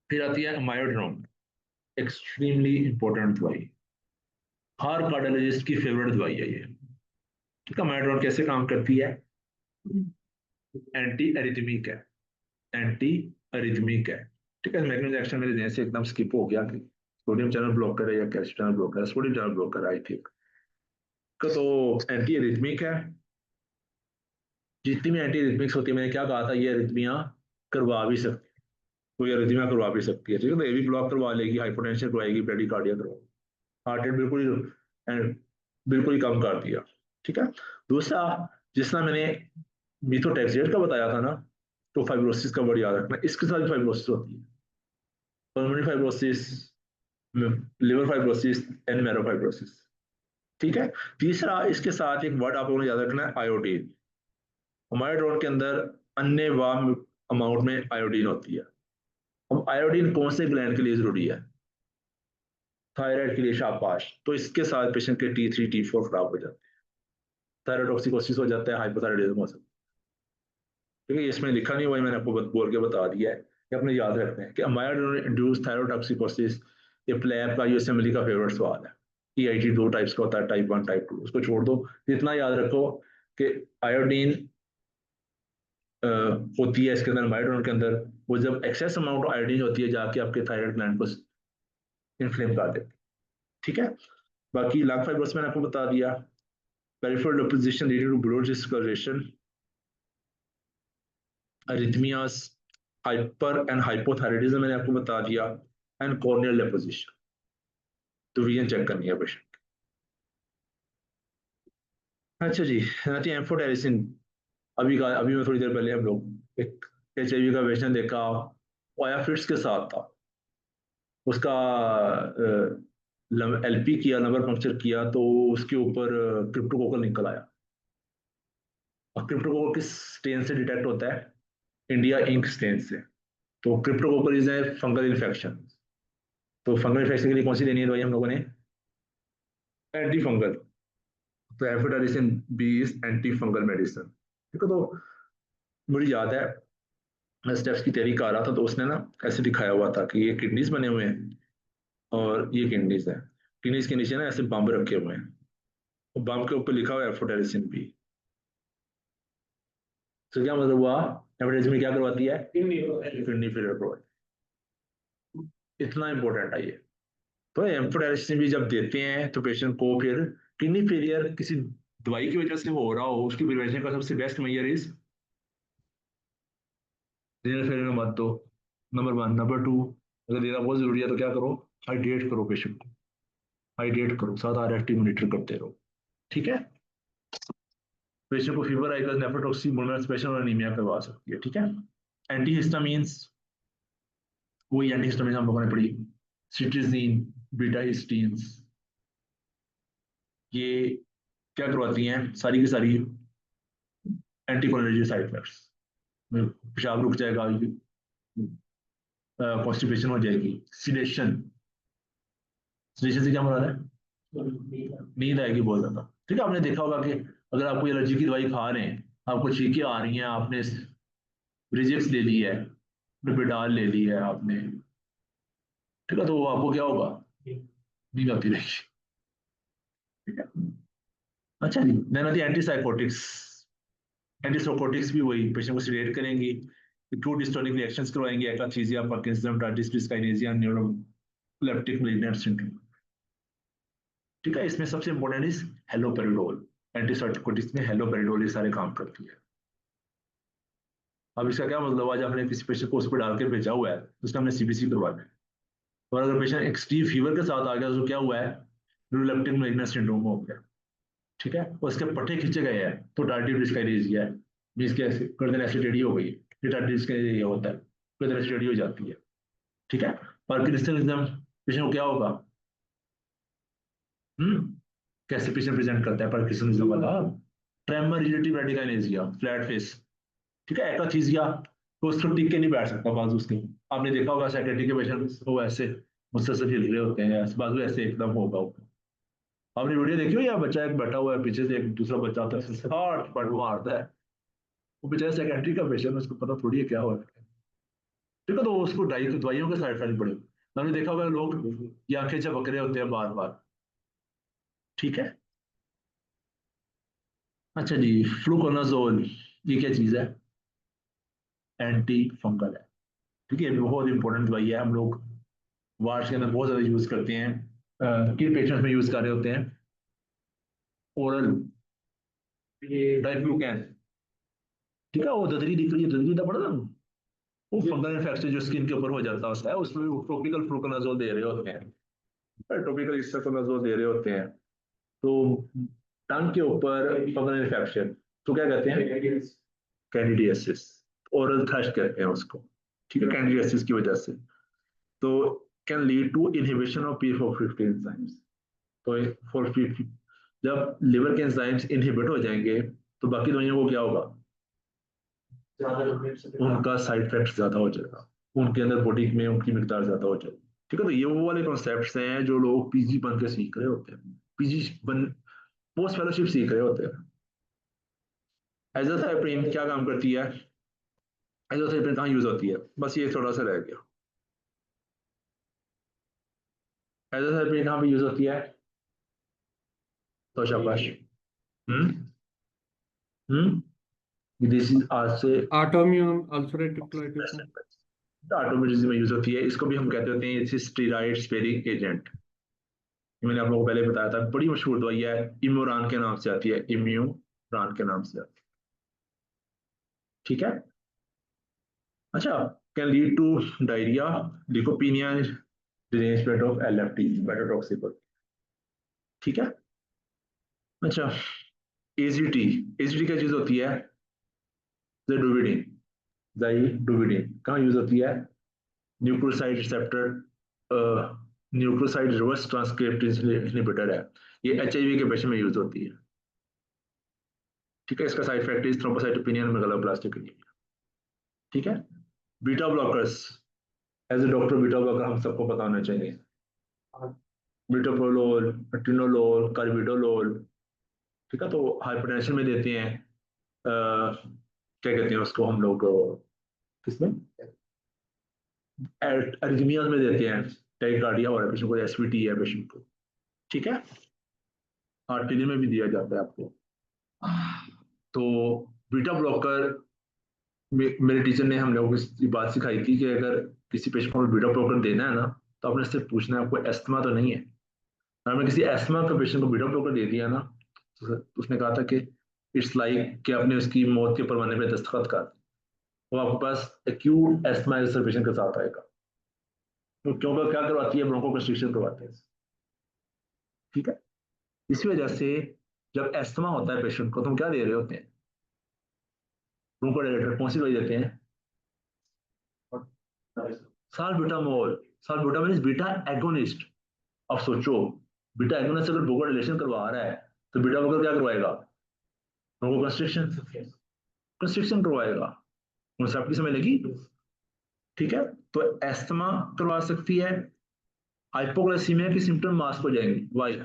फिर आती है मायोड्रोम, एक्सट्रीमली इंपॉर्टेंट दवाई, हर कार्डियोलॉजिस्ट की फेवरेट दवाई है ये। ठीक है, मायोड्रोम कैसे काम करती है, एंटी एरिथमिक है, एंटी अरिथमिक है। ठीक है, मैकेनिज्म एक्शन मेरे ध्यान से एकदम स्किप हो गया कि सोडियम चैनल ब्लॉकर है या कैल्शियम चैनल ब्लॉकर है, sodium channel blocker I think. तो एंटी अरिथमिक है। जितनी भी एंटी अरिथमिक्स होती है, मैंने क्या कहा था, ये अरिथमियां करवा भी सकती है, कोई अरिथमिया करवा भी सकती है। ठीक है, तो ये भी ब्लॉक करवा लेगी, हाइपोटेंशन करवाएगी, ब्रेडिकार्डिया करवाएगी, हार्ट रेट बिल्कुल ही कम कर दिया। ठीक है, दूसरा, जिस तरह मैंने मीथोट्रेक्सेट का बताया था ना, तो फाइब्रोसिस का वर्ड याद रखना, इसके साथ फाइब्रोसिस होती है, pulmonary fibrosis, liver fibrosis and marrow fibrosis. ठीक है, तीसरा इसके साथ एक वर्ड आप लोगों ने याद रखना है, आयोडीन। हमारे ड्रोन के अंदर अन्य वाम अमाउंट में आयोडीन होती है। अब आयोडीन कौन से ग्लैंड के लिए जरूरी है, थायराइड के लिए, शाबाश। तो इसके साथ पेशेंट के T3 T4 खराब हो जाते हैं, थायराइडोक्सिकोसिस हो जाता है, हाइपोथायराइडिज्म हो सकता है। ठीक है, इसमें लिखा नहीं हुआ है, मैंने आपको बोल के बता दिया है कि अपने याद रखते हैं कि अमाइड इंड्यूस थायरोटॉक्सिकोसिस, ये प्लेब का यूएसएमएलई का फेवरेट सवाल है। EIT दो टाइप्स का होता है, टाइप 1 टाइप 2, उसको छोड़ दो। इतना याद रखो कि आयोडीन होती है इसके अंदर, अमाइड के अंदर, वो जब एक्सेस अमाउंट ऑफ आयोडीन होती है जाके आपके थायराइड ग्लैंड को इन्फ्लेम कर देती है। ठीक है, बाकी लंग फाइब्रोसिस मैंने आपको बता दिया, peripheral deposition leading to blood discolouration, arrhythmias, hyper and hypothyroidism मैंने आपको बता दिया, एंड कॉर्नियल डेपोजिशन, तो विजन चेक करनी है पेशेंट। अच्छा जी, एम्फोटेरिसिन, अभी मैं थोड़ी देर पहले हम लोग एक HIV का पेशेंट देखा, वो आया फिट्स के साथ था, उसका LP किया, नंबर पंक्चर किया, तो उसके ऊपर क्रिप्टोकोकल निकल आया। और क्रिप्टोकोकल किस स्टेन से डिटेक्ट होता है, इंडिया इंक स्टेन से। तो cryptococcal is a fungal infection. तो फंगल इन्फेक्शन के लिए कौन सी देनी है दवाई हम लोगों ने, एंटी फंगल। तो amphotericin B is antifungal medicine. ठीक है, तो मुझे याद है मैं स्टेप्स की तैयारी कर रहा था, तो उसने ना ऐसे दिखाया हुआ था कि ये किडनीज बने हुए हैं और ये किडनीज है, किडनीज के नीचे ना ऐसे बम्ब रखे हुए हैं, और बम्ब के ऊपर लिखा हुआ है एफोटेरिसिन बी। तो क्या मतलब हुआ, एफोटेरिसिन क्या करवाती है, किडनी फेलियर प्रोवाइड। इतना इंपॉर्टेंट है ये। तो एम्फोटेरिसिन भी जब देते हैं तो पेशेंट को फिर किडनी फेलियर किसी दवाई की वजह से हो रहा हो, उसकी प्रिवेंशन का सबसे best measure is renal failure मत दो, नंबर 1। नंबर 2, अगर देना बहुत जरूरी है तो क्या करो, हाइड्रेट करो पेशेंट को, हाइड्रेट करो, साथ RFT मॉनिटर करते रहो। ठीक है, पेशेंट को फीवर आएगा, नेफ्रोटॉक्सी, बुलमोनल स्पेशल और एनीमिया करवा सकती है। ठीक है, एंटीहिस्टामीन्स, वही एंटीहिस्टामीन हम लोगों ने पढ़ी, सिट्रिजिन, बीटा हिस्टीन्स, ये क्या करवाती हैं, सारी की सारी एंटीकोलिनर्जिक साइड इफेक्ट्स, पेशाब रुक जाएगा, कॉन्स्टिपेशन हो जाएगी। सिडेशन, सिडेशन से क्या मुराद है, नींद आएगी बहुत ज्यादा। ठीक है, आपने देखा होगा कि अगर आप कोई एलर्जी की दवाई खा रहे हैं, आपको छींकें आ रही हैं, आपने ब्रिजेक्स ले ली है, बिडाल ले ली है आपने, ठीक है, तो वो आपको क्या होगा, नींद आती रहेगी। ठीक है। अच्छा जी, मैंने आती एंटीसाइकोटिक्स। एंटीसाइकोटिक्स भी वही पेशेंट को सिलेक्ट करेंगी, एक्यूट डिस्टोनिक रिएक्शंस करवाएंगे, akathisia, Parkinson's, dyskinesia, neuroleptic malignant syndrome. ठीक है, इसमें सबसे इंपॉर्टेंट इज हेलोपेरिडोल। एंटीसाइकोटिक्स में हेलोपेरिडोल ये सारे काम करती है। अब इसका क्या मतलब, आज आपने किसी पेशेंट को उस पर डाल के भेजा हुआ है, तो उसका हमने सीबीसी करवाना है, और अगर पेशेंट एक्सट्रीम फीवर के साथ आ गया तो क्या हुआ है, न्यूरोलेप्टिक मैलिग्नेंट सिंड्रोम हो गया। ठीक है, उसके पट्टे खींचे गए हैं तो टार्टिव डिस्काइनेसिया है, जिसके गर्दन एसिडिटी हो गई, ये टार्टिव डिस्काइनेसिया होता है, गर्दन एसिडिटी हो जाती है। ठीक है, पार्किंसनिज्म पेशेंट को क्या होगा, कैसे पेशेंट प्रेजेंट करता है पार्किंसनिज्म वाला, ट्रेमर, रिलेटिव रेडिकाइनेसिया, फ्लैट फेस। ठीक है, एकाथीसिया, तो उसको टिक के नहीं बैठ सकता बाजू उसके, आपने देखा होगा साइकेट्रिक के पेशेंट वो ऐसे मुझसे हिल रहे होते हैं, बाजू ऐसे एकदम होगा। आपने वीडियो देखी हो, या बच्चा एक बैठा हुआ है, पीछे से एक दूसरा बच्चा आता है, हार्ट पट मारता है, वो बेचारा साइकेट्रिक का पेशेंट, उसको पता थोड़ी है क्या हो रहा है। ठीक है, तो उसको दवाइयों के साइड इफेक्ट पड़े। आपने देखा होगा लोग ये आंखें झपक रहे होते हैं बार बार। ठीक है। अच्छा जी, फ्लूकोनाजोल, ये क्या चीज है, एंटी फंगल है। ठीक है, बहुत इंपॉर्टेंट दवाई है, हम लोग वार्ड्स के अंदर बहुत ज्यादा यूज करते हैं। किन पेशेंट्स में यूज कर रहे होते हैं, ओरल डाइफ्लूकैन। ठीक है, वो ददरी दिख रही है, ददरी का पड़ा था, वो फंगल इन्फेक्शन जो स्किन के ऊपर हो जाता है उसमें टॉपिकल फ्लूकोनाजोल दे रहे होते हैं, टॉपिकल इस्टाकोनाजोल दे रहे होते हैं। तो टंग के ऊपर फंगल इन्फेक्शन तो क्या कहते हैं, कैंडिडियासिस, ओरल थ्रश कहते हैं उसको। ठीक है, कैंडिडियासिस की वजह से, तो can lead to inhibition of P450 enzymes. तो 450 जब लिवर के एंजाइम्स इनहिबिट हो जाएंगे तो बाकी दवाइयों को क्या होगा, उनका साइड इफेक्ट ज्यादा हो जाएगा, उनके अंदर बॉडी में उनकी मिकदार ज्यादा हो जाएगी। ठीक है, तो ये वो वाले कॉन्सेप्ट्स हैं जो लोग पीजी बन के सीख रहे होते हैं, पीजी बन पोस्ट फेलोशिप सीख रहे होते हैं। एजाथाइप्रिन क्या काम करती है, एजाथाइप्रिन कहाँ यूज होती है, बस ये थोड़ा सा रह गया, एजाथाइप्रिन कहाँ पे यूज होती है, तो शाबाश। हम्म विदेशी आज से Autoimmune ulcerative colitis में. ऑटोमेटिज्म में यूज होती है, इसको भी हम कहते होते हैं स्टेरॉइड स्पेरिंग एजेंट। मैंने आप लोगों को पहले बताया था, बड़ी मशहूर दवाई है, इम्यूरान के नाम से आती है, इम्यूरान के नाम से आती है। ठीक है। अच्छा, can lead to diarrhoea, leukopenia, derangement of LFT, hepatotoxic. ठीक है। अच्छा, एजीटी, एजीटी क्या चीज होती है, जाइडोविडिन, जाइडोविडिन कहाँ यूज होती है, nucleoside receptor, nucleoside reverse transcriptase inhibitor है, ये एचआईवी के पेशेंट में यूज होती है। ठीक है, इसका side effect is thrombocytopenia, megaloblastic anaemia. ठीक है, beta blockers, as a doctor beta blocker हम सबको पता होना चाहिए, बिटोप्रोलोल, टिनोलोल, कार्बिडोलोल। ठीक है, तो हाइपरटेंशन में देते हैं, क्या कहते हैं उसको हम लोग, किसमें, एरिथमियाज में देते हैं, टाइकार्डिया हो रहा है पेशेंट को, एसवीटी है पेशेंट को। ठीक है, हार्ट फेलियर में भी दिया जाता है आपको। तो बीटा ब्लॉकर, मेरे टीचर ने हम लोगों को ये बात सिखाई थी कि अगर किसी पेशेंट को बीटा ब्लॉकर देना है ना, तो आपने इससे पूछना है आपको एस्थमा तो नहीं है। अगर मैं किसी एस्थमा का पेशेंट को बीटा ब्लॉकर दे दिया ना, तो उसने कहा था कि इट्स लाइक कि आपने उसकी मौत के परवाने पे दस्तखत कर दी। वो आपके पास एक्यूट एस्थमा पेशेंट के साथ आएगा, तो क्योंकि क्या करवाती है, ब्रोंको कंस्ट्रिक्शन करवाते हैं। ठीक है, इसी वजह से जब एस्थमा होता है पेशेंट को, तो हम क्या दे रहे होते हैं, ब्रोंकोडायलेटर कौन सी दवाई देते हैं, salbutamol. Salbutamol means beta agonist. अब सोचो, बीटा एगोनिस्ट अगर ब्रोंकोडायलेशन करवा रहा है, तो बीटा ब्लॉकर क्या करवाएगा, ब्रोंको कंस्ट्रिक्शन, कंस्ट्रिक्शन करवाएगा। कॉन्सेप्ट की समझ लगी। ठीक है, तो एस्थमा करवा सकती है, हाइपोग्लाइसीमिया की सिम्टम मास्क हो जाएंगे, वाई,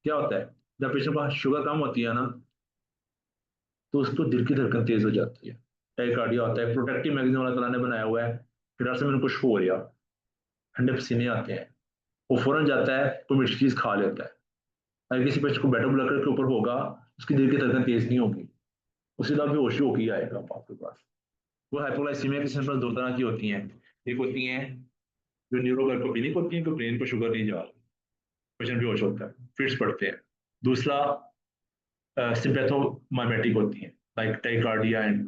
क्या होता है, जब पेशेंट का शुगर कम होती है ना, तो उसको दिल की धड़कन तेज हो जाती है, टाइकार्डिया होता है। प्रोटेक्टिव मैकेनिज्म अल्लाह ताला ने बनाया हुआ है कि डॉक्टर साहब कुछ हो गया, ठंडे पसीने आते हैं, वो फौरन जाता है कोई मीठी चीज खा लेता है। अगर किसी पेशेंट को बेटा ब्लड के ऊपर होगा, उसकी दिल की धड़कन तेज नहीं होगी, उसके बाद बेहोशी होकर ही आएगा आपके पास। वो हाइपोग्लाइसीमिया के सिम्टम्स दो तरह की होती हैं। एक होती हैं जो न्यूरोग्लाइकोपेनिक होती हैं, कि ब्रेन को शुगर नहीं जा रही, पेशेंट बेहोश होता है, फिट्स पड़ते हैं। दूसरा सिंपैथोमाइमेटिक होती हैं, लाइक टाइकार्डिया एंड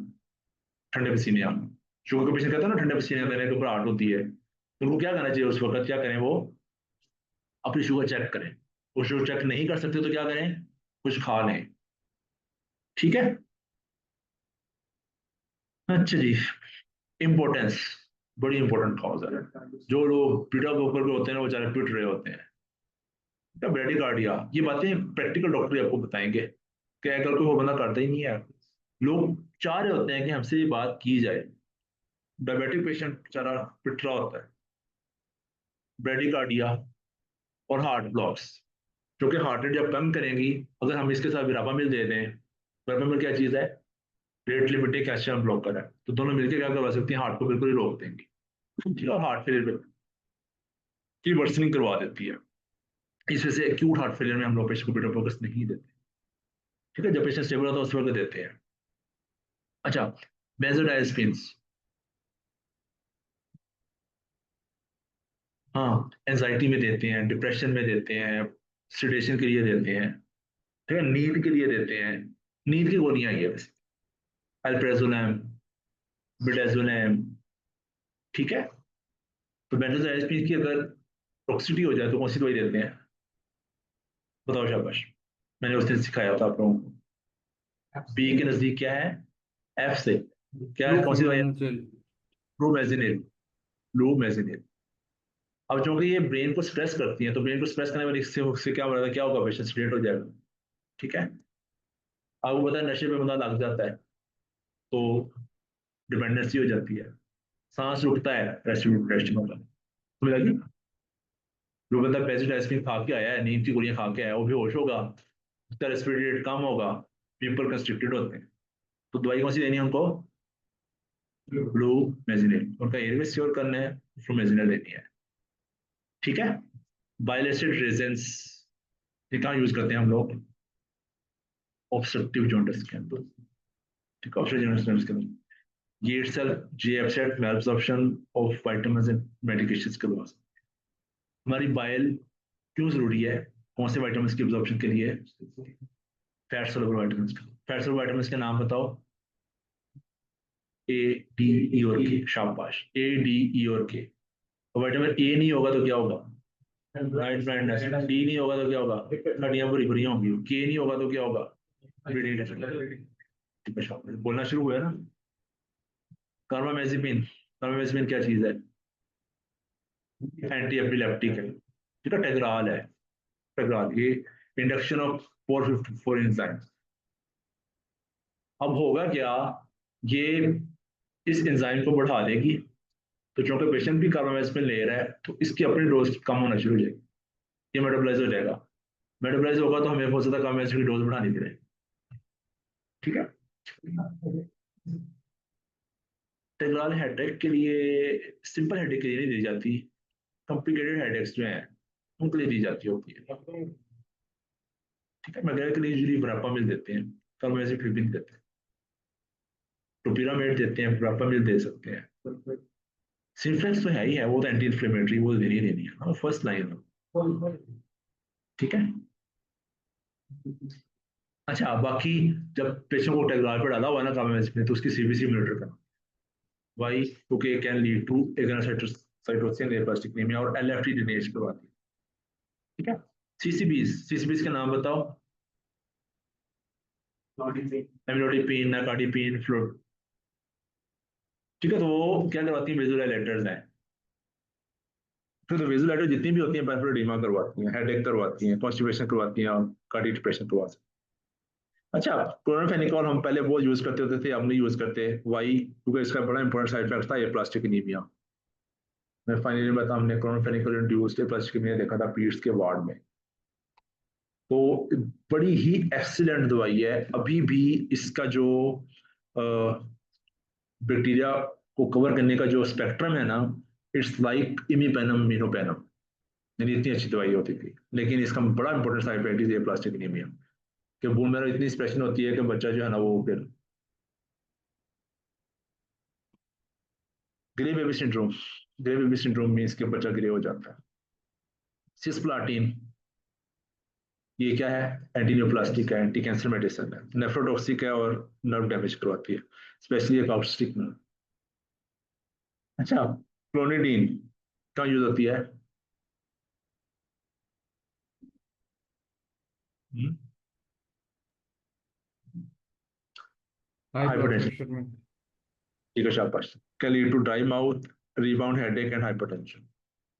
ठंडे पसीने आना। शुगर के पेशेंट कहते हैं ना ठंडे पसीने आने के ऊपर आट होती है, तो उनको क्या करना चाहिए उस वक्त, क्या करें वो अपनी शुगर चेक करें। वो शुगर चेक नहीं कर सकते तो क्या करें, कुछ खा लें। ठीक है। अच्छा जी, इम्पोर्टेंस बड़ी इंपॉर्टेंट कॉज है। जो लोग पीटा पोकर के होते हैं ना, वो बेचारे पिट रहे होते हैं। क्या ब्रेडिकार्डिया, ये बातें प्रैक्टिकल डॉक्टर आपको बताएंगे, कि अगर कोई वो बंदा करता ही नहीं है। लोग चाह रहे होते हैं कि हमसे ये बात की जाए। डायबिटिक पेशेंट बेचारा पिट रहा होता है, ब्रेडिकार्डिया और हार्ट ब्लॉक्स, जो कि हार्ट रेट जब कम करेंगी, अगर हम इसके साथ विरापामिल दे दें। विरापामिल क्या चीज़ है, रेट लिमिटेड कैल्शियम ब्लॉकर है, तो दोनों मिलकर क्या करवा सकती हैं, हार्ट को बिल्कुल ही रोक देंगी। ठीक है, और हार्ट फेलियर की वर्सनिंग करवा देती है। इस वजह से एक्यूट हार्ट फेलियर में हम लोग पेशेंट को बीटा फोकस नहीं देते। ठीक है, जब पेशेंट स्टेबल होता है उस वक्त देते हैं। अच्छा, बेंजोडाइazepines, हाँ एंजाइटी में देते हैं, डिप्रेशन में देते हैं, सिडेशन के लिए देते हैं। ठीक है, नींद के लिए देते हैं। नींद की गोलियां ये वैसे अल्प्रेजोलैम, बिडाजोलैम। ठीक है, तो बेंजोडाइazepines की अगर टॉक्सिसिटी हो जाए तो कौन सी दवाई देते हैं, बताओ शाबाश। मैंने उस दिन सिखाया था आप लोगों को। बी के नजदीक क्या है, एफ से क्या है, कौन सी दवाई है, Fluconazole. फ्लोमेजिनिल। फ्लोमेजिनिल। अब चूंकि ये ब्रेन को स्ट्रेस करती है, तो ब्रेन को स्ट्रेस करने वाली से क्या होगा, क्या होगा, पेशेंट स्ट्रेट हो जाएगा। ठीक है, आपको पता है नशे पे बंदा लग जाता है तो डिपेंडेंसी हो जाती है, सांस रुकता है, रेस्टिंग होता है। तुम्हें लगी, जो बंदा पैसिव आइसक्रीम खा के आया है, नींद की गोलियां खा के आया है, वो बेहोश होगा, उसका रेस्पिरेटरी रेट कम होगा, पीपल कंस्ट्रिक्टेड होते हैं, तो दवाई कौन सी देनी है उनको, ब्लू मेजिनिल। उनका एयरवे श्योर करना है, फ्लू मेजिनिल देनी है। ठीक है, बाइल एसिड रेजेंस, ये कहाँ यूज करते हैं हम लोग, ऑब्स्ट्रक्टिव जॉन्डिस के अंदर। ठीक है, ऑब्स्ट्रक्टिव जॉन्डिस के अंदर ये itself जी absent malabsorption of vitamins and medications के बाद हमारी बाइल क्यों जरूरी है, कौन से विटामिन की एब्जॉर्प्शन के लिए, fat soluble vitamin. Fat soluble vitamin के नाम बताओ, ए डी ई और के, शाबाश, ए डी ई और के। तो विटामिन ए नहीं होगा तो क्या होगा, नाइट ब्लाइंडनेस। डी नहीं होगा तो क्या होगा, हड्डियां भरी भरी होंगी। के नहीं होगा तो क्या होगा, बोलना शुरू हुआ है ना। कार्बामेजिपिन, कार्बामेजिपिन क्या चीज है, एंटी एपिलेप्टिक है। ठीक है, टेग्राल है, टेग्राल ये इंडक्शन ऑफ 454 एंजाइम। अब होगा क्या, ये इस एंजाइम को बढ़ा देगी, तो चूंकि पेशेंट भी कार्बामेजिपिन ले रहा है, तो इसकी अपनी डोज कम होना शुरू हो जाएगी, ये मेटाबोलाइज हो जाएगा। मेटाबोलाइज होगा तो हमें हो सकता है कार्बामेजिपिन की डोज बढ़ानी पड़े। ठीक है, टेग्राल हेडेक के लिए, सिंपल हेडेक के लिए नहीं दी जाती, कॉम्प्लिकेटेड हेडेक्स जो हैं उनके लिए दी जाती होती है। ठीक है, मैगेरा के लिए यूजुअली ब्रापामिल देते हैं, कार्बामेजिपिन भी नहीं देते, टोपिरामेड देते हैं, ब्रापामिल दे सकते हैं। सिंफ्लेक्स तो है ही है, वो तो एंटी इन्फ्लेमेटरी, वो देनी ही देनी है, हाँ फर्स्ट लाइन है। ठीक है, अच्छा बाकी जब पेशेंट को टेग्राल पर डाला हुआ ना कार्बामेजिपिन, तो उसकी सीबीसी मॉनिटर करना। वाई, क्योंकि can lead to agranulocytosis aplastic anaemia और एलएफटी ड्रेनेज करवाती है। ठीक है, सीसीबीज, सीसीबीज के नाम बताओ, एमिलोडिपिन, नाइकार्डिपिन, फ्लोर। ठीक है, तो वो क्या करवाती है, वेजोडाइलेटर्स हैं। तो वेजोडाइलेटर जितनी भी होती हैं पेरिफेरल एडिमा करवाती हैं, हेडेक करवाती हैं, कॉन्स्टिपेशन करवाती हैं, और कार्डियक डिप्रेशन करवाती हैं। अच्छा, क्लोरामफेनिकॉल हम पहले वो यूज करते होते थे, अब नहीं यूज करते। वाई, क्योंकि इसका बड़ा इंपॉर्टेंट साइड इफेक्ट था, ये प्लास्टिक एनीमिया। मैं फाइनली बता, हमने क्लोरामफेनिकॉल इंड्यूस्ड प्लास्टिक एनीमिया देखा था पीड्स के वार्ड में। तो बड़ी ही एक्सीलेंट दवाई है। अभी भी इसका जो बैक्टीरिया को कवर करने का जो स्पेक्ट्रम है ना, इट्स लाइक इमीपेनम मीनोपेनम, यानी इतनी अच्छी दवाई होती थी। लेकिन इसका बड़ा इंपॉर्टेंट साइड इफेक्ट है प्लास्टिक एनीमिया, कि बोन मैरो इतनी स्प्रेशन होती है कि बच्चा जो है ना वो फिर grey baby syndrome. Grey baby syndrome means कि बच्चा ग्रे हो जाता है। सिस्प्लाटिन, ये क्या है? एंटी न्यूप्लास्टिक है, एंटी कैंसर मेडिसिन है, नेफ्रोटॉक्सिक है और नर्व डैमेज करवाती है, स्पेशली अकाउस्टिक में। अच्छा, क्लोनिडीन कहाँ यूज होती है? High blood hypertension. प्रेशर में। ठीक है, शाबाश। Can lead to dry mouth, rebound headache and hypertension.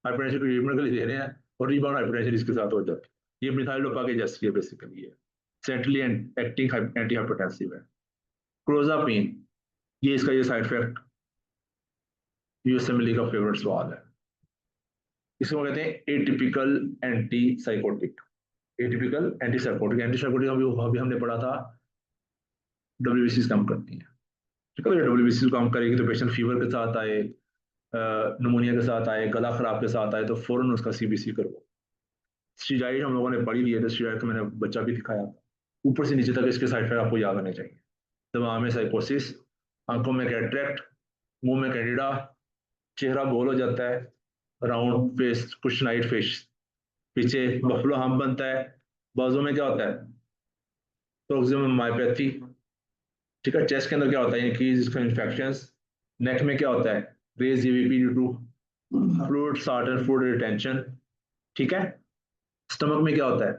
Hypertension को ट्रीटमेंट के लिए दे रहे हैं और रीबाउंड हाइपरटेंशन इसके साथ हो जाती है। ये मिथाइल डोपा के जैसी है बेसिकली, ये सेंट्रली एक्टिंग एंटी हाइपरटेंसिव है। क्लोजापिन, ये इसका ये साइड इफेक्ट यूएसएमएल का फेवरेट सवाल है। इसको कहते हैं atypical anti psychotic. Atypical anti psychotic, anti psychotic अभी हमने पढ़ा था, डब्ल्यूबीसी कम करती है। ठीक है, डब्ल्यूबीसी काम करेगी तो पेशेंट फीवर के साथ आए, नमोनिया के साथ आए, गला खराब के साथ आए, तो फौरन उसका सीबीसी करवाओ। स्टीराइड हम लोगों ने पढ़ी ली है, तो स्टीराइड का मैंने बच्चा भी दिखाया। ऊपर से नीचे तक इसके साइड इफेक्ट आपको याद आने चाहिए। दिमाग में साइकोसिस, आंखों में कैटरेक्ट, मुंह में कैंडिडा, चेहरा गोल हो जाता है, राउंड फेस, कुछ नाइट फेस, पीछे बफलो हम बनता है, बाजू में क्या होता है? Proximal myopathy. ठीक है, चेस्ट के अंदर क्या होता है? Increase infection. नेक में क्या होता है? Raise JVP due to fluid salt and food retention. ठीक है, स्टमक में क्या होता है?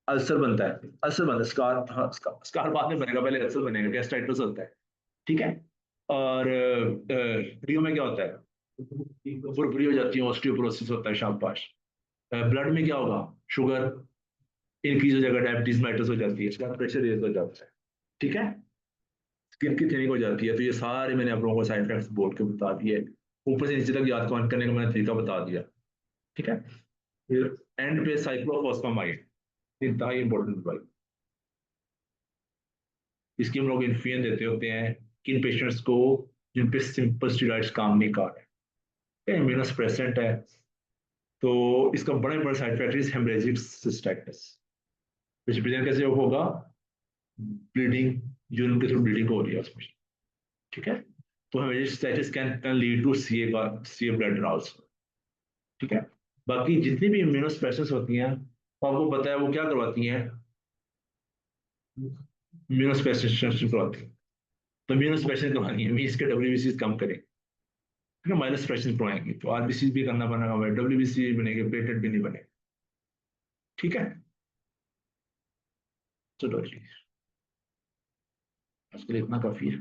अल्सर बनता है, अल्सर बनता है, स्कार, हाँ, स्कार बाद में बनेगा, पहले अल्सर बनेगा, गैस्ट्राइटिस होता है। ठीक है, और रियो में क्या होता है? बुरबुरी हो जाती है, ऑस्टियोपोरोसिस होता है, शाबाश। ब्लड में क्या होगा? शुगर इंक्रीज हो जाएगा, डायबिटीज मेल्टस हो जाती है, ब्लड प्रेशर रेज हो जाता है। ठीक है, स्किन की थिनिंग हो जाती है। तो ये सारे मैंने आप लोगों को साइड इफेक्ट्स बोल के बता दिए, ऊपर से नीचे तक याद करने का मैंने तरीका बता दिया। ठीक है, फिर एंड पे साइक्लोफॉस्फामाइड, इंतहाई इंपॉर्टेंट दवाई। इसकी हम लोग इन्फ्लुएंस देते होते हैं किन पेशेंट्स को जिन पे सिंपल स्टेरॉइड्स काम नहीं कर रहे, इम्यूनोसप्रेसेंट है। तो इसका बड़ा बड़ा side effect is haemorrhagic cystitis, which present कैसे होगा? ब्लीडिंग, यूरिन के थ्रू ब्लीडिंग हो रही है उसमें। ठीक है, तो haemorrhagic cystitis can lead to CA का सीए ब्लड आल्सो। ठीक है, बाकी जितनी भी इम्यूनोसप्रेसेंस होती हैं, वो आपको पता है वो क्या करवाती हैं? इम्यूनोसप्रेशन करवाती हैं। तो इम्यूनोसप्रेशन करवानी है मीन्स के डब्ल्यूबीसी कम करें, ठीक है, माइनस प्रेशर करवाएंगे तो आरबीसी भी करना पड़ेगा, डब्ल्यूबीसी बनेंगे, प्लेटेड भी नहीं बने। ठीक है, चलो जी, आजकल इतना काफी है।